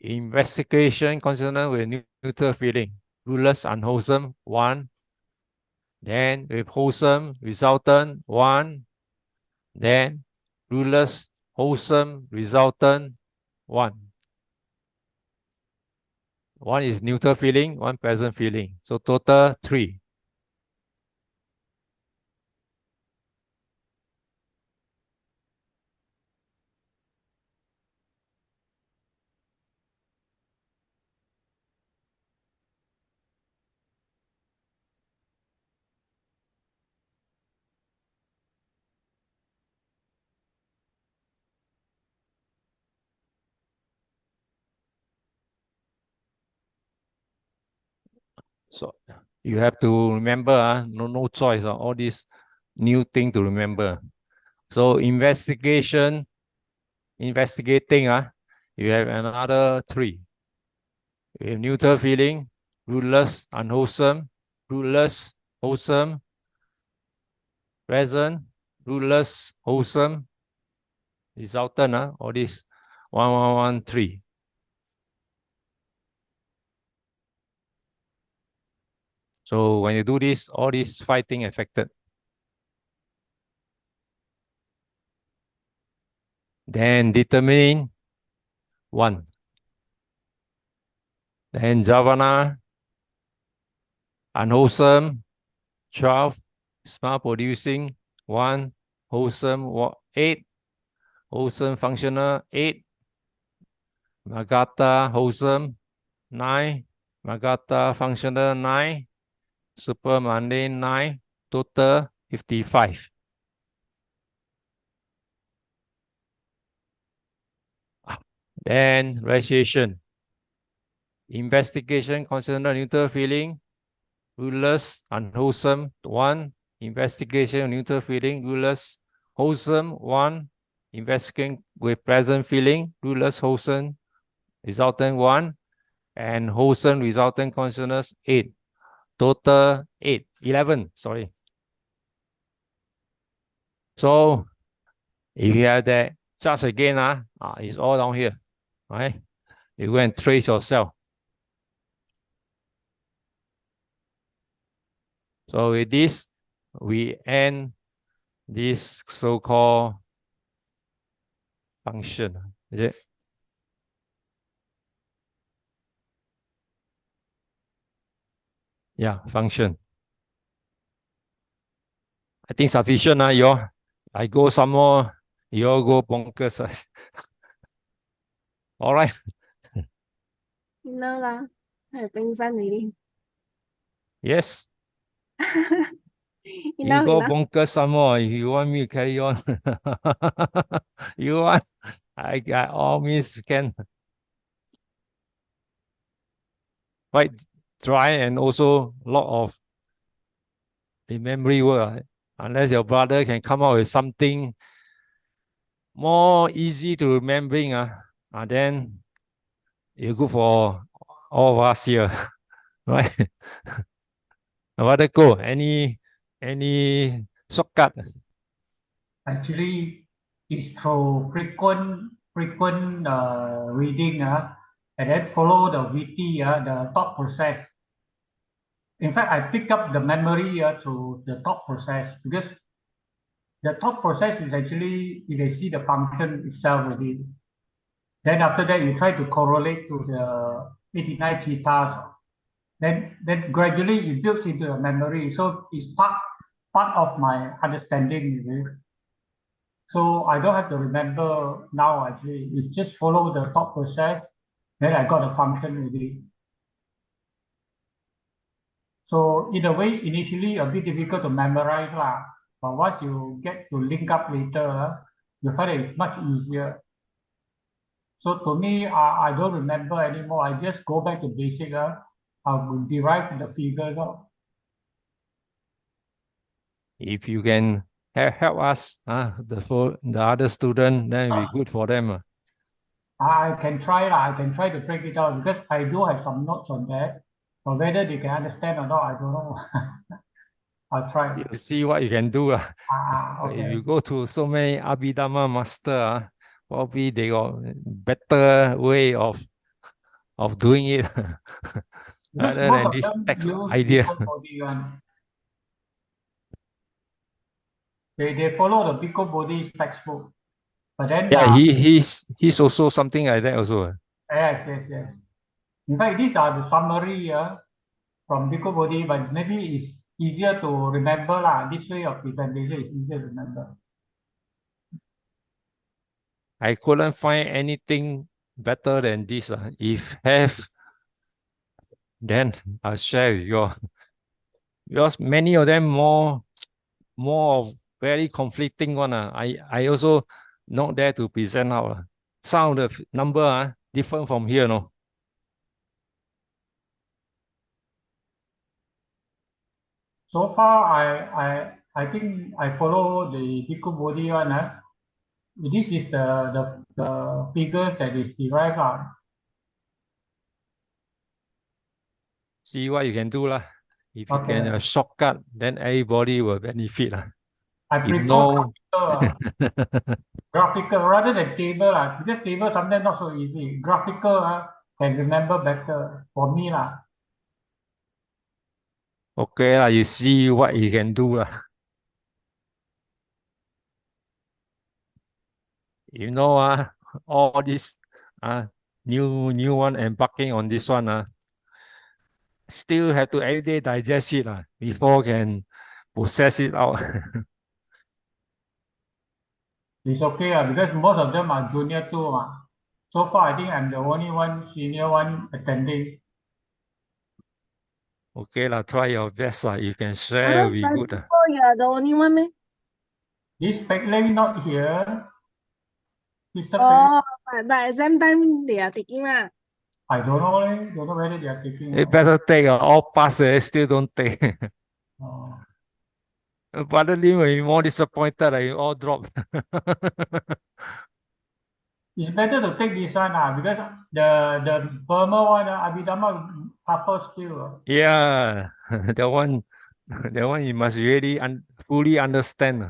Investigation consonant with neutral feeling, rootless, unwholesome, 1. Then with wholesome, resultant, 1. Then rootless, wholesome, resultant, 1. 1 is neutral feeling, 1 pleasant feeling. So total 3. So you have to remember, no choice, all these new thing to remember. So investigating, you have another 3. You have neutral feeling, rootless, unwholesome, rootless, wholesome, present, rootless, wholesome, resultant, all this 1, 1, 1, 3. So when you do this, all these 5 things affected. Then determine 1. Then Javana, unwholesome, 12, smart producing, 1, wholesome, 8, wholesome functional, 8, Magata, wholesome, 9, Magata functional, 9, super mundane, 9, total 55. Then recitation. Investigation, consonant, neutral feeling, rootless, unwholesome, 1. Investigation, neutral feeling, rootless, wholesome, 1. Investigating with pleasant feeling, rootless, wholesome, resultant, 1. And wholesome, resultant consonants, 8. Total 8, 11, sorry. So if you have that, just again, it's all down here, right? You go and trace yourself. So with this, we end this so-called function. Is it? Yeah, function. I think sufficient, you all. I go some more, you all go bonkers. All right. Lâu là phải bình dân gì Yes. đi You thì go nó bonkers some more if you want me to carry on. You want? I got all means can. Right. Try and also a lot of the memory work. Unless your brother can come up with something more easy to remembering, then you good for all of us here. Right? Brother Go, any shortcut? Actually, it's through frequent reading, and then follow the VT, the thought process. In fact, I pick up the memory through the thought process, because the thought process is actually, you can see the function itself already. Then after that, you try to correlate to the 89 theta. Then gradually it builds into a memory. So it's part of my understanding. So I don't have to remember now, actually. It's just follow the thought process. Then I got a function with it. So in a way, initially a bit difficult to memorize lah. But once you get to link up later, you find that it's much easier. So to me, I don't remember anymore. I just go back to basic. I will derive the figures. If you can help us, the other student, then it'll be good for them. I can try lah. I can try to break it down, because I do have some notes on that. But whether they can understand or not, I don't know. I'll try. You see what you can do. Okay. If you go to so many Abhidhamma master, probably they got better way of doing it Because rather most than of this them text use idea. Pico body one. They follow the Pico body textbook. But then Yeah, he's also something like that also. yes. In fact, these are the summary from Pico body, but maybe it's easier to remember lah. This way of presentation is easier to remember. I couldn't find anything better than this. If have, then I'll share with you. Because many of them more of very conflicting one. I also not there to present out. Some of the number different from here, no. So far, I think I follow the Pico body one. This is the figures that is derived out. See what you can do lah. If you Okay. can shortcut, then everybody will benefit lah. I If prefer no, graphical rather than table because table sometimes not so easy. Graphical can remember better for me lah. okay lah. You see what you can do lah. You know all this new one embarking on this one still have to everyday digest it before can process it out. It's okay because most of them are junior too. So far, I think I'm the only one senior one attending. Okay lah, try your best lah. You can share, will be good. Oh, you are the only one, man. This Pegling not here. Mr. Oh, but exam time they are taking lah. I don't know. Don't know whether they are taking. It better take all pass. Still don't take. Oh. Brother Lim will be more disappointed. You all drop. It's better to take this one because the Burma one, Abhidhamma, tougher still. Yeah, that one, that one you must really fully understand.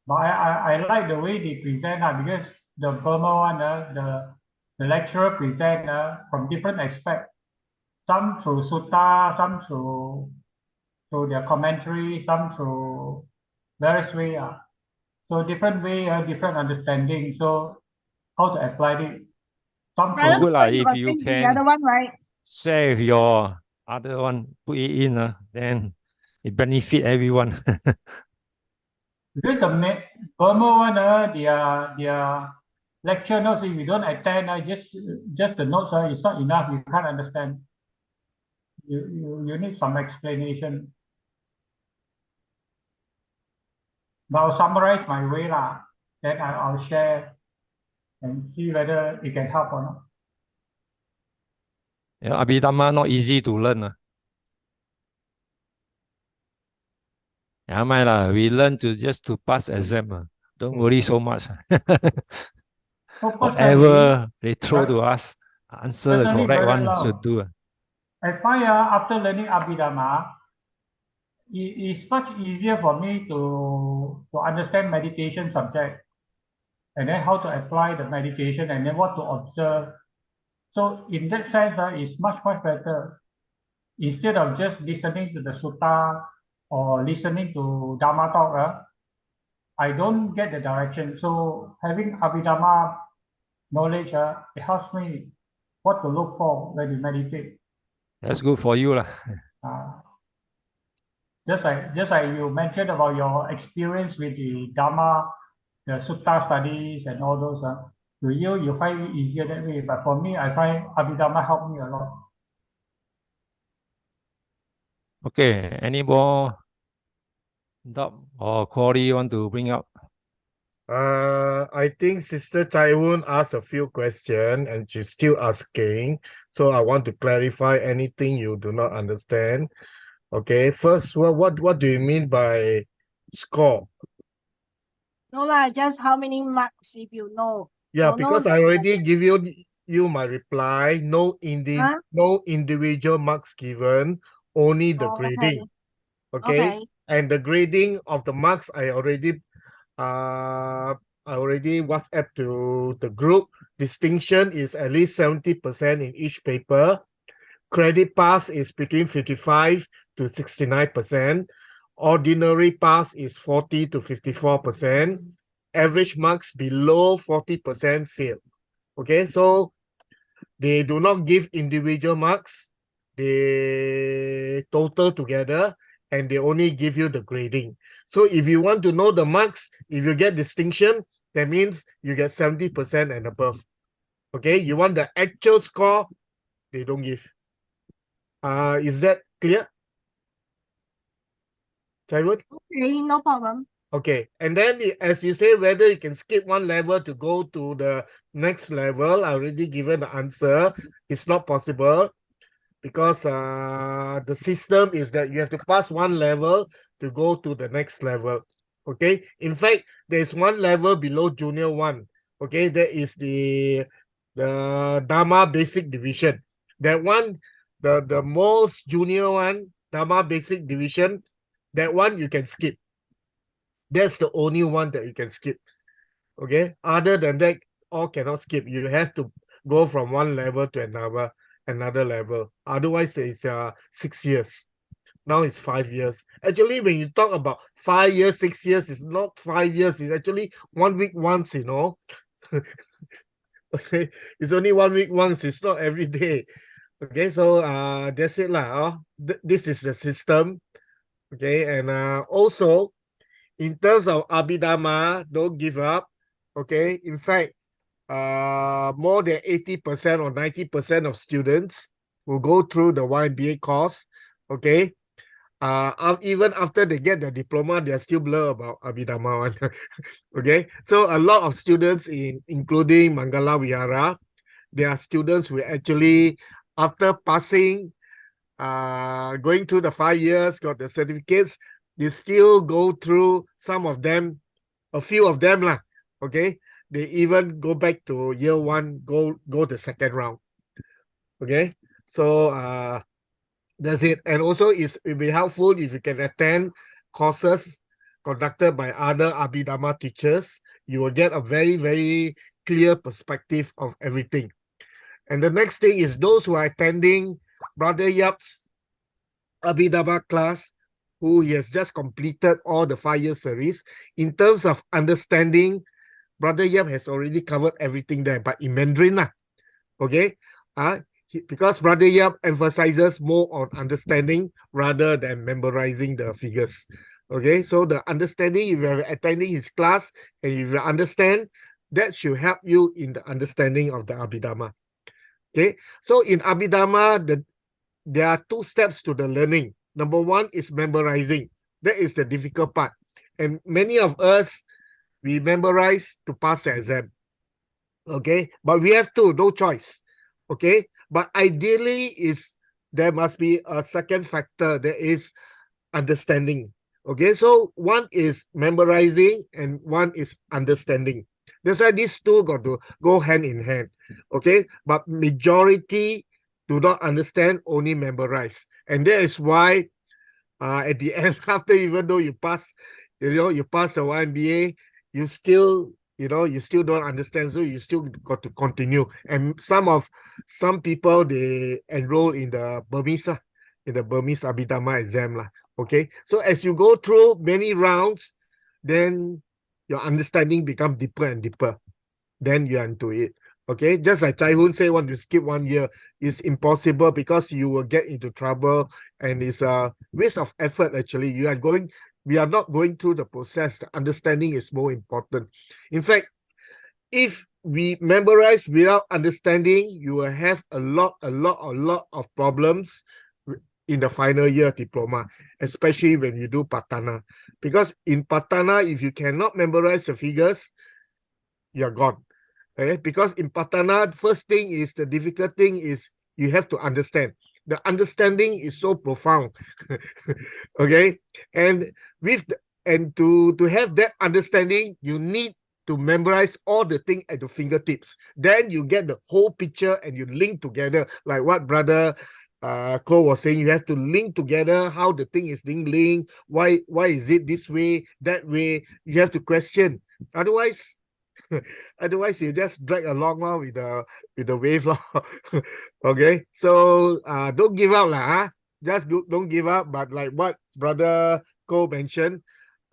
But I like the way they present because the Burma one, the lecturer present from different aspects. Some through sutta, some through their commentary, some through various way. So different way, different understanding. So how to apply it? Some Brother, So good lah, you if got you think the can other one, right? save your other one, put it in, then it benefit everyone. because the Burma one, their lecture notes, if you don't attend, just the notes, it's not enough. You can't understand. You need some explanation. But I'll summarize my way lah. Then I'll share and see whether it can help or not. Yeah, Abhidhamma not easy to learn. Never mind lah, we learn to just to pass exam. Don't worry so much. So personally, Whatever they throw to us, answer the personally, correct Brother one Lau, should do. I find after learning Abhidhamma, it's much easier for me to understand meditation subject and then how to apply the meditation and then what to observe. So in that sense, it's much better. Instead of just listening to the sutta or listening to Dhamma talk, I don't get the direction. So having Abhidhamma knowledge, it helps me what to look for when you meditate. That's good for you lah. Just like you mentioned about your experience with the Dhamma, the Sutta studies and all those, to you find it easier that way. But for me, I find Abhidhamma helped me a lot. Okay, any more doubt or query you want to bring up? I think Sister Taiwan asked a few questions and she's still asking. So I want to clarify anything you do not understand. Okay, first, what do you mean by score? No lah, just how many marks if you know. Yeah, Don't because know I the- already give you my reply. No Huh? no individual marks given, only the Oh, grading. okay. Okay? And the grading of the marks I already WhatsApp to the group. Distinction is at least 70% in each paper. Credit pass is between 55 to 69%. Ordinary pass is 40 to 54%. Average marks below 40% fail. Okay, so they do not give individual marks. They total together and they only give you the grading. So if you want to know the marks, if you get distinction, that means you get 70% and above. Okay, you want the actual score, they don't give. Is that clear? Chaiwood? Okay, no problem. Okay, and then as you say, whether you can skip one level to go to the next level, I already given the answer. It's not possible because the system is that you have to pass one level to go to the next level. Okay, in fact, there's one level below junior one. Okay, that is the Dharma basic division. That one, the most junior one, Dharma basic division, that one you can skip. That's the only one that you can skip. Okay, other than that, all cannot skip. You have to go from one level to another level. Otherwise, it's 6 years. Now it's 5 years. Actually, when you talk about 5 years, 6 years, it's not 5 years. It's actually 1 week once, you know. Okay, it's only 1 week once. It's not every day. Okay, so that's it lah. This is the system. Okay, and also in terms of Abhidhamma, don't give up. Okay, in fact, more than 80% or 90% of students will go through the YMBA course. Okay, even after they get their diploma, they're still blur about Abhidhamma. Okay, so a lot of students including Mangala Vihara, there are students who actually, after passing, going through the 5 years, got the certificates, they still go through, some of them A few of them lah. Okay, they even go back to year one, go the second round. Okay, so that's it. And also it'll be helpful if you can attend courses conducted by other Abhidhamma teachers. You will get a very, very clear perspective of everything. And the next thing is those who are attending Brother Yap's Abhidhamma class, who he has just completed all the 5-year series. In terms of understanding, Brother Yap has already covered everything there, but in Mandarin lah. Okay, because Brother Yap emphasizes more on understanding rather than memorizing the figures. Okay, so the understanding, if you're attending his class and if you understand, that should help you in the understanding of the Abhidhamma. Okay, so in Abhidhamma, there are 2 steps to the learning. Number 1 is memorizing. That is the difficult part. And many of us, we memorize to pass the exam. Okay, but we have to, no choice. Okay, but ideally there must be a second factor, that is understanding. Okay, so one is memorizing and one is understanding. That's why these 2 got to go hand in hand. Okay, but majority do not understand, only memorize. And that is why at the end, after, even though you pass, you pass the YMBA, you still don't understand, so you still got to continue. And some people, they enroll in the Burmese Abhidhamma exam. Okay, so as you go through many rounds, then your understanding becomes deeper and deeper. Then you're into it. Okay, just like Chai Hun say, want to skip 1 year is impossible, because you will get into trouble and it's a waste of effort. Actually, we are not going through the process. The understanding is more important. In fact, if we memorize without understanding, you will have a lot of problems in the final year diploma, especially when you do Patana. Because in Patana, if you cannot memorize the figures, you're gone. Okay? Because in Patana, first thing is, the difficult thing is you have to understand. The understanding is so profound. Okay, and to have that understanding, you need to memorize all the things at the fingertips. Then you get the whole picture and you link together, like what Brother Ko was saying. You have to link together how the thing is being linked. Why is it this way, that way? You have to question. Otherwise you just drag along with the wave. Okay, so don't give up lah. Just don't give up. But like what Brother Ko mentioned,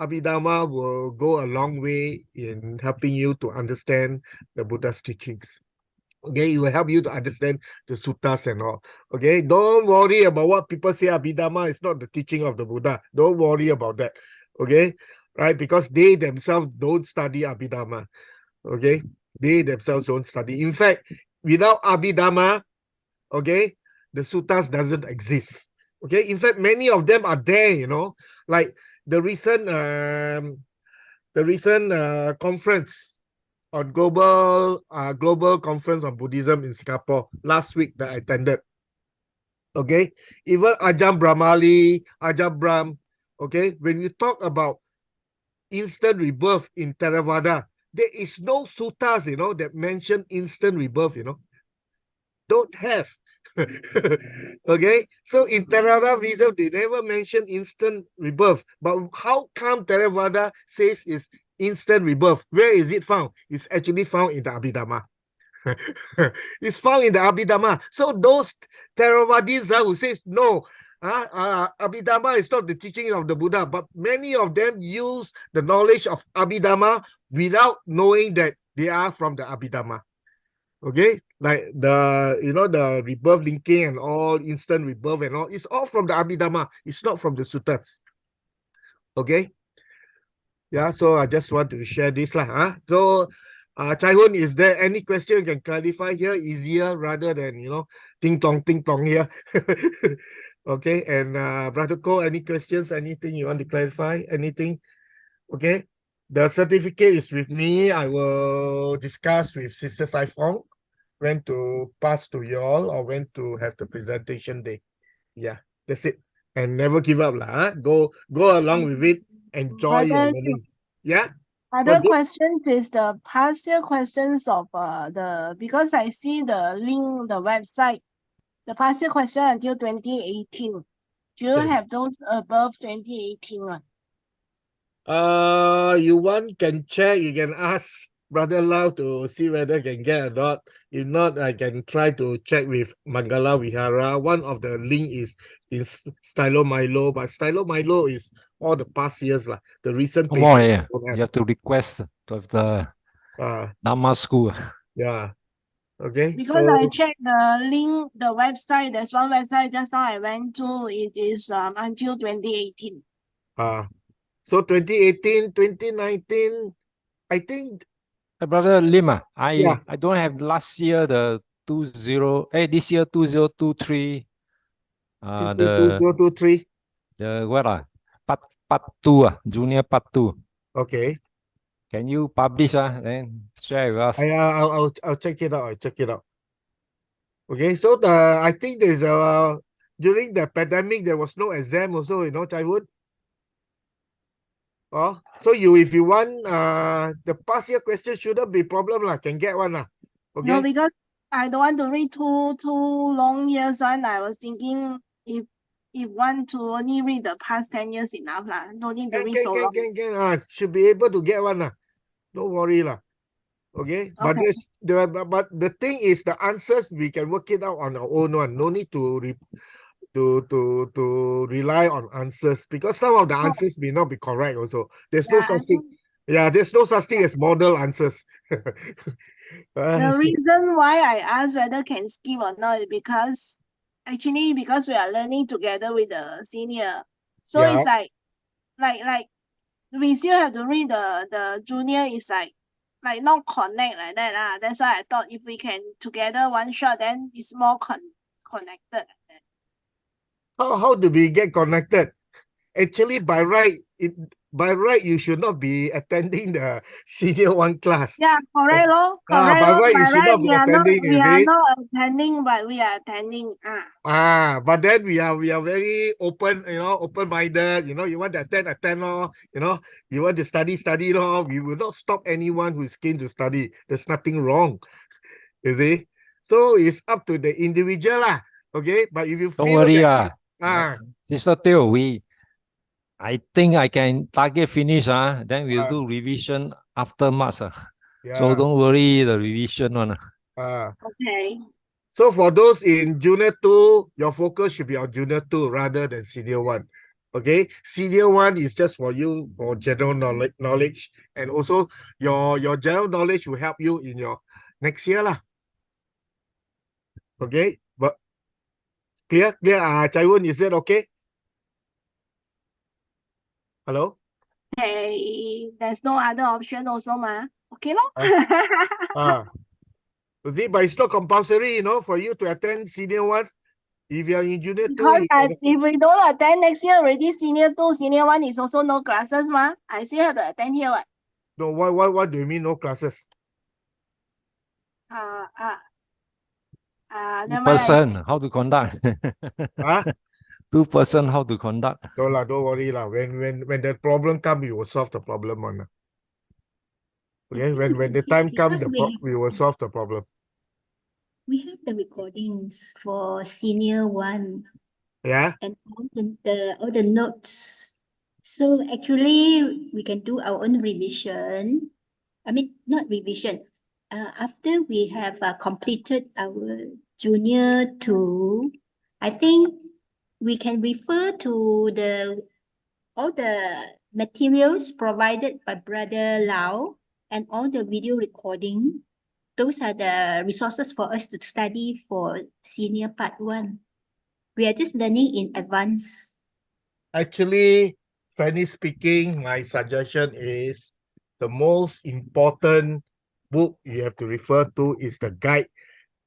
Abhidhamma will go a long way in helping you to understand the Buddha's teachings. Okay, it will help you to understand the suttas and all. Okay, don't worry about what people say. Abhidhamma is not the teaching of the Buddha. Don't worry about that. Okay, right? Because they themselves don't study Abhidhamma. Okay, they themselves don't study. In fact, without Abhidhamma, okay, the suttas doesn't exist. Okay, in fact, many of them are there. Like the recent conference on global conference on Buddhism in Singapore last week that I attended. Okay, even Ajahn Brahmali, Ajahn Brahm. Okay, when you talk about instant rebirth in Theravada, there is no suttas, that mention instant rebirth, Don't have. Okay, so in Theravada Buddhism, they never mention instant rebirth. But how come Theravada says it's instant rebirth? Where is it found? It's actually found in the Abhidhamma. It's found in the Abhidhamma. So those Theravadins who says no, Abhidhamma is not the teaching of the Buddha, but many of them use the knowledge of Abhidhamma without knowing that they are from the Abhidhamma. Okay, like the rebirth linking and all, instant rebirth and all, it's all from the Abhidhamma. It's not from the suttas. Okay, yeah. So I just want to share this lah. So, Chai Hun, is there any question you can clarify here? Easier rather than ting tong here. Okay, and Brother Ko, any questions? Anything you want to clarify? Anything? Okay, the certificate is with me. I will discuss with Sister Sai Fong when to pass to you all or when to have the presentation day. Yeah, that's it. And never give up lah. Go along with it. Enjoy your learning. Yeah. Other the- questions is the past year questions of because I see the link, the website, the past year question until 2018. Do you Yes. have those above 2018 one? You want can check, you can ask Brother Lau to see whether can get or not. If not, I can try to check with Mangala Vihara. One of the link is Stylo Milo, but Stylo Milo is all the past years lah. The recent Come on, paper yeah. don't You have. have to request to have the Ah, Dhamma school. yeah. Okay. Because So I checked the link, the website, there's one website just now I went to, it is until 2018. so 2018, 2019, I think Hey, Brother Lim, yeah. I don't have last year the 20, this year 2023, the 2023. what part 2, junior part 2. Okay. Can you publish then share with us? I'll check it out. I'll check it out. Okay, so I think there's during the pandemic there was no exam also, childhood. Oh, so if you want the past year question shouldn't be problem lah, can get one lah. No, Okay. because I don't want to read too long years one. I was thinking if want to only read the past 10 years enough lah. No need to read so long. Can. Should be able to get one lah. Don't worry lah. Okay. But Okay. the thing is the answers we can work it out on our own one. No need to rely on answers because some of the answers may not be correct also. There's no Yeah, I such thing. think Yeah, there's no such thing as model answers. the reason why I asked whether can skip or not is because we are learning together with the senior. So Yeah. it's like we still have to read the junior is like not connect like that lah. That's why I thought if we can together one shot, then it's more connected. How do we get connected? Actually, by right, you should not be attending the senior one class. Yeah, correct lor. By Correct lor. right, you By should right, not be attending, we is are it? not attending, but we are attending. But then we are very open, open-minded. You want to attend, lor. You want to study, lor. We will not stop anyone who is keen to study. There's nothing wrong, you see. So it's up to the individual lah. Okay, but if you Don't feel worry, that, Sister Teo, I think I can target finish, then we'll do revision after March. So yeah. don't worry the revision one. Okay. So for those in junior 2, your focus should be on junior 2 rather than senior 1. Okay, senior 1 is just for you for general knowledge, and also your general knowledge will help you in your next year lah. Okay, but clear. Chaiwon, is that okay? Hello. Okay, there's no other option also ma. Okay lor. See, but it's not compulsory, for you to attend senior 1. If you're in junior 2, Because if we don't attend next year already, senior 2, senior 1 is also no classes ma. I still have to attend here. What? no, what do you mean no classes? Never mind. Person, how to conduct? 2-person, how to conduct? No lah, don't worry lah. When the problem come, we will solve the problem one. Okay, when the time comes, we will solve the problem. We have the recordings for senior 1. Yeah. And all the notes. So actually, we can do our own revision. I mean, not revision. After we have completed our junior 2, I think we can refer to all the materials provided by Brother Lau and all the video recording. Those are the resources for us to study for senior part 1. We are just learning in advance. Actually, frankly speaking, my suggestion is the most important book you have to refer to is the Guide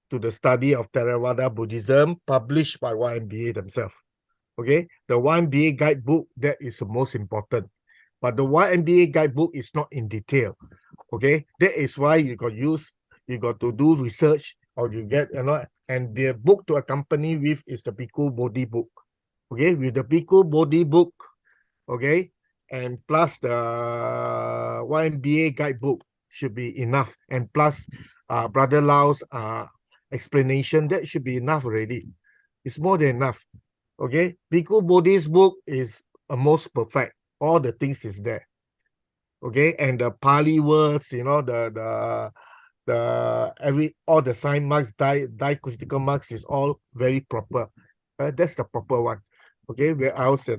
to the Study of Theravada Buddhism, published by YMBA themselves. Okay, the YMBA guidebook, that is the most important. But the YMBA guidebook is not in detail. Okay, that is why you got to do research, or you get, and the book to accompany with is the Bhikkhu Bodhi book. Okay, with the Bhikkhu Bodhi book, okay, and plus the YMBA guidebook should be enough, and plus Brother Lau's explanation, that should be enough already. It's more than enough. Okay, Bhikkhu Bodhi's book is a most perfect. All the things is there. Okay, and the Pali words, you know, all the sign marks, diacritical marks is all very proper. That's the proper one. Okay, where else?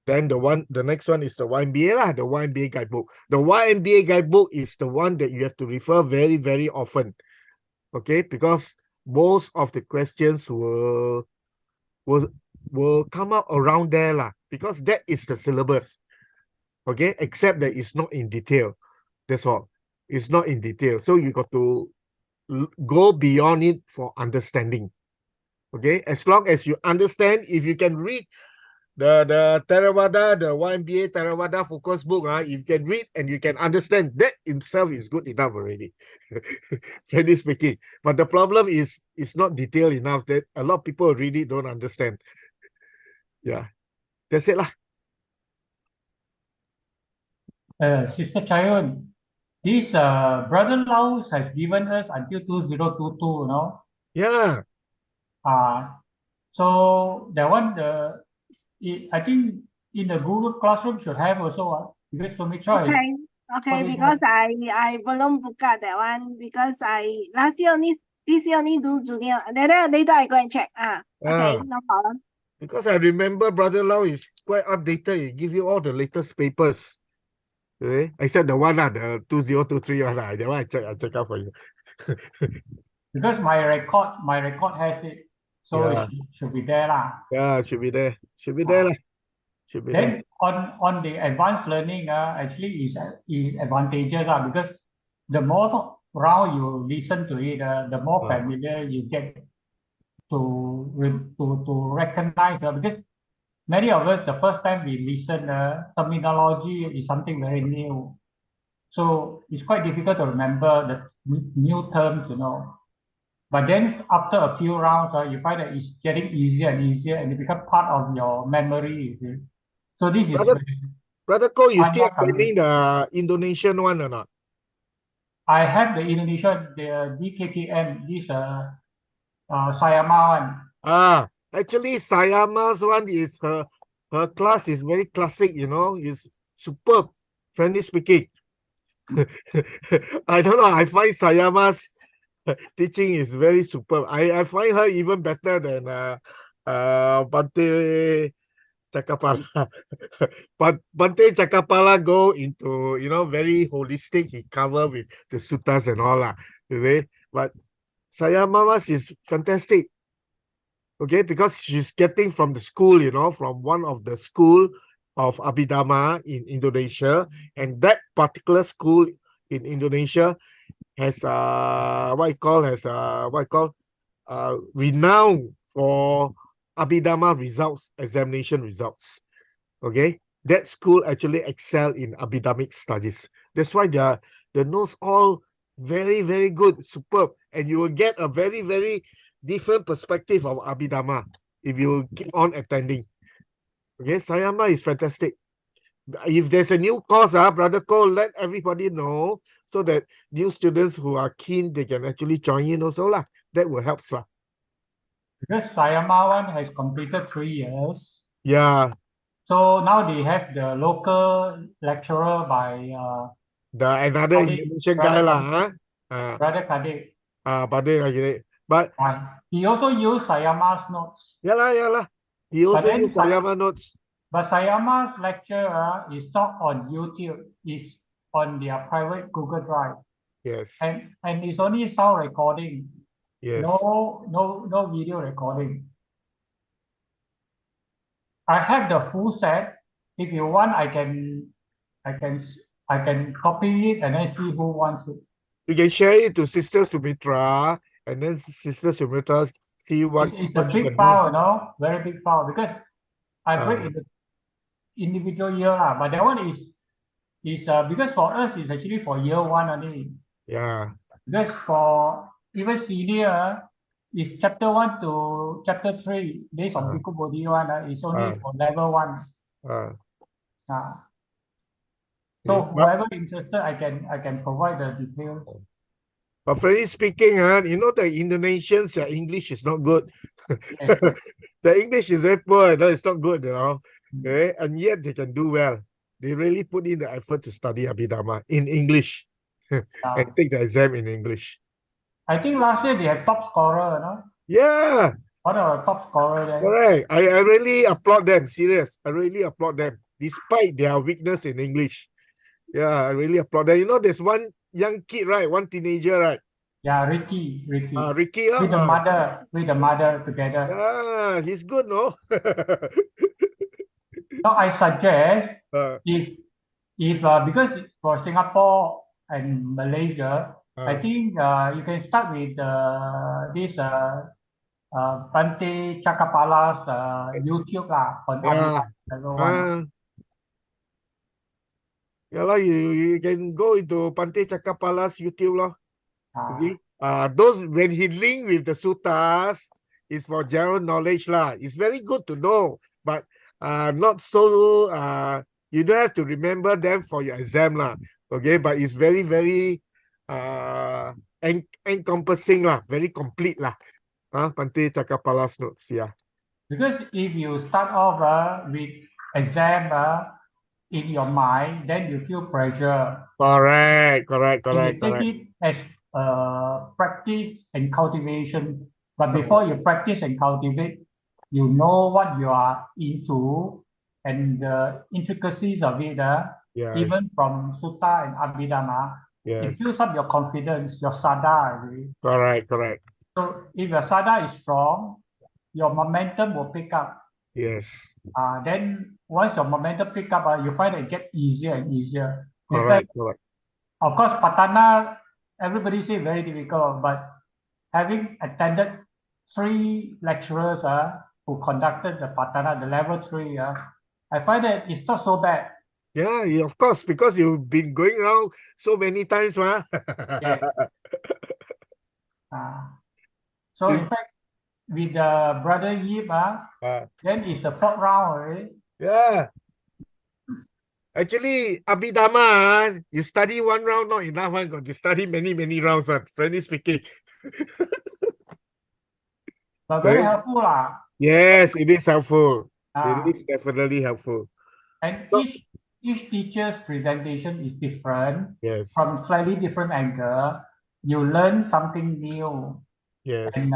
Then the next one is the YMBA lah, the YMBA guidebook. The YMBA guidebook is the one that you have to refer very, very often. Okay, because most of the questions will come out around there lah, because that is the syllabus. Okay, except that it's not in detail. That's all. It's not in detail. So you got to go beyond it for understanding. Okay, as long as you understand, if you can read the Theravada, the YMBA Theravada focus book, if you can read and you can understand, that himself is good enough already. Frankly speaking. But the problem is it's not detailed enough that a lot of people read it, don't understand. Yeah, that's it lah. Sister Chayun, this Brother Laos has given us until 2022, you know. Yeah. So that one, I think in the Google Classroom should have also, because Sumitra is Okay, because I belum buka that one because I this year only do junior. Then later I go and check. Okay, no problem. Because I remember Brother Lau is quite updated. He give you all the latest papers. Okay? Except the one, the 2023 one. That one I check out for you. Because my record has it. So Yeah. it should be there lah. Yeah, should be there. Should be there lah. Should be there. Then on the advanced learning, actually is advantageous because the more round you listen to it, the more familiar you get to recognize. Because many of us, the first time we listen, terminology is something very new. So it's quite difficult to remember the new terms, you know. But then after a few rounds, you find that it's getting easier and easier, and it becomes part of your memory. You see? So this is Brother Ko, you still attending the Indonesian one or not? I have the Indonesian, the DKKM, this Sayama one. Actually, Sayama's one is her class is very classic, you know, is superb, frankly speaking. I don't know, I find Sayama's teaching is very superb. I find her even better than Bhante Chakapala. But Bhante Chakapala go into, you know, very holistic. He cover with the suttas and all lah. Okay? But Sayama's is fantastic. Okay, because she's getting from the school, you know, from one of the school of Abhidhamma in Indonesia, and that particular school in Indonesia has renowned for Abhidhamma results, examination results. Okay, that school actually excel in Abhidhammic studies. That's why the notes all very, very good, superb, and you will get a very, very different perspective of Abhidhamma if you keep on attending. Okay, Sayama is fantastic. If there's a new course, Brother Cole, let everybody know so that new students who are keen, they can actually join in also lah. That will help lah. Because Sayama one has completed 3 years. Yeah. So now they have the local lecturer by another Indonesian guy lah. Brother Kadik. But he also used Sayama's notes. Yeah lah. He also used Sayama notes. But Sayama's lecture is not on YouTube. It's on their private Google Drive. Yes. And it's only sound recording. Yes. No video recording. I have the full set. If you want, I can copy it and then see who wants it. You can share it to Sister Sumitra, and then Sister Sumitra see what. It's a big file, you know, very big file, because I break into individual year, but that one is because for us it's actually for year 1 only. Yeah. Because for even senior, is chapter 1 to chapter 3 based on Bhikkhu Bodhi one. It's only for level 1. So Yes, but- whoever interested, I can provide the details. But frankly speaking, you know the Indonesians, their English is not good. Yes. The English is very poor, no, it's not good, you know. Mm. Okay? And yet they can do well. They really put in the effort to study Abhidhamma in English and take the exam in English. I think last year they had top scorer, no? Yeah, One of the top scorer there. correct. I really applaud them, serious. I really applaud them, despite their weakness in English. Yeah, I really applaud them. You know, there's one young kid, right? One teenager, right? Yeah, Ricky. Ricky, With the mother together. yeah, he's good, no? So I suggest Uh, if because for Singapore and Malaysia, I think you can start with this Bante Chakapala's YouTube lah on Yeah. level 1. Yeah lah, you can go into Pante Chakapala's YouTube lah. You Ah, see? Those when he link with the suttas is for general knowledge lah. It's very good to know, but not so you don't have to remember them for your exam lah. Okay, but it's very encompassing lah, very complete lah. Pante Chakapala's notes, yeah. because if you start off with exam in your mind, then you feel pressure. Correct. If you take it as practice and cultivation, but before you practice and cultivate, you know what you are into and the intricacies of it, Yes. even from Sutta and Abhidhamma, it Yes. builds up your confidence, your sada. Really. Correct. So if your sada is strong, your momentum will pick up. Yes. Then once your momentum pick up, you find it get easier and easier. In Correct. fact, of course, Patana, everybody say very difficult, but having attended 3 lecturers who conducted the Patana, the level 3, I find that it's not so bad. Yeah, of course, because you've been going around so many times, Yes. So You- in fact, with the brother Yip, then it's the 4th round already. Yeah. Actually, Abhidhamma, you study one round, not enough. Got to study many rounds, frankly speaking. But very Very- helpful lah. Yes, it is helpful. Ah, It is definitely helpful. and So- each teacher's presentation is different, Yes. from slightly different angle. You learn something new, Yes. and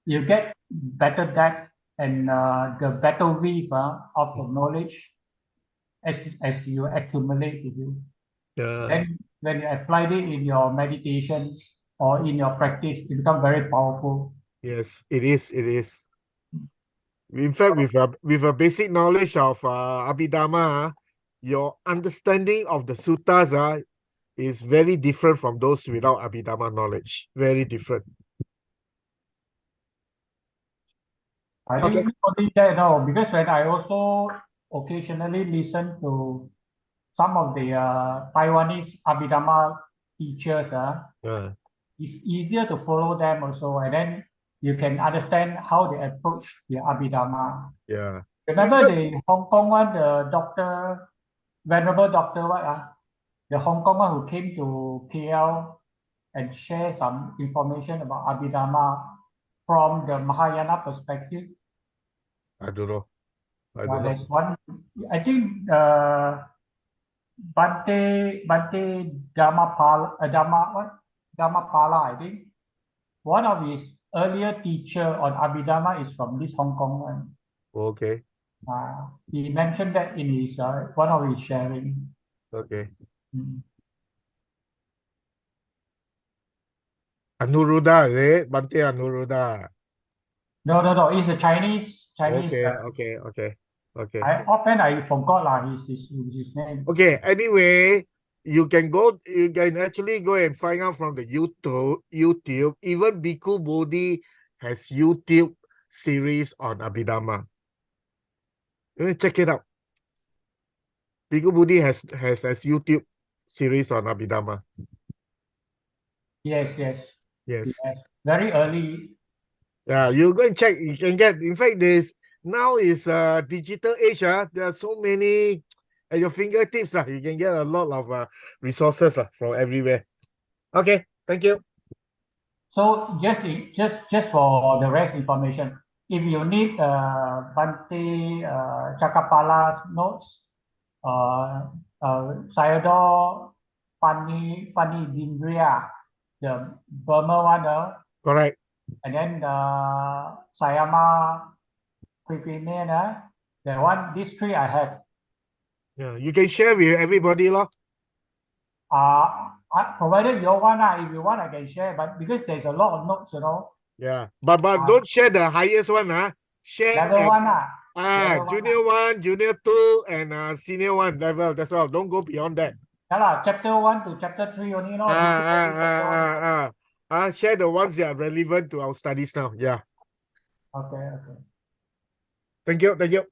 you get better depth and the better weave of the knowledge as you accumulate with you. Yeah. Then when you applied it in your meditation or in your practice, it becomes very powerful. Yes, it is. In fact, with a basic knowledge of Abhidhamma, your understanding of the suttas is very different from those without Abhidhamma knowledge. Very different. I Okay. think only that, no, because when I also occasionally listen to some of the Taiwanese Abhidhamma teachers, Yeah. it's easier to follow them also, and then you can understand how they approach the Abhidhamma. Yeah. Remember the Hong Kong one, the doctor, Venerable Doctor, the Hong Kong one who came to KL and share some information about Abhidhamma from the Mahayana perspective. I don't know. I don't know. There's one, I think Bante Dhammapala, I think. One of his earlier teacher on Abhidhamma is from this Hong Kong one. Okay. He mentioned that in his one of his sharing. Okay. Mm. Anuruddha, is it? Bante Anuruddha. No. He's a Chinese. Okay. I forgot his name. Okay. Anyway, you can actually go and find out from the YouTube. Even Bhikkhu Bodhi has YouTube series on Abhidhamma. Check it out. Bhikkhu Bodhi has YouTube series on Abhidhamma. Yes. Very early. Yeah, you go and check. You can get. In fact, now is digital age. There are so many at your fingertips. You can get a lot of resources from everywhere. Okay, thank you. So just for the rest information, if you need Bhante Chakapala's notes, Sayadaw Panidindriya, the Burma one, Correct. and then Sayama Kripine, the one, these three I have. Yeah, you can share with everybody, lor. Provided you want, if you want, I can share, but because there's a lot of notes, Yeah, but don't share the highest one, Share level at, one, level junior one, junior 2, and senior 1 level. That's all. Don't go beyond that. chapter 1 to chapter 3 only, Share the ones that are relevant to our studies now. Yeah. Okay. Thank you. Okay.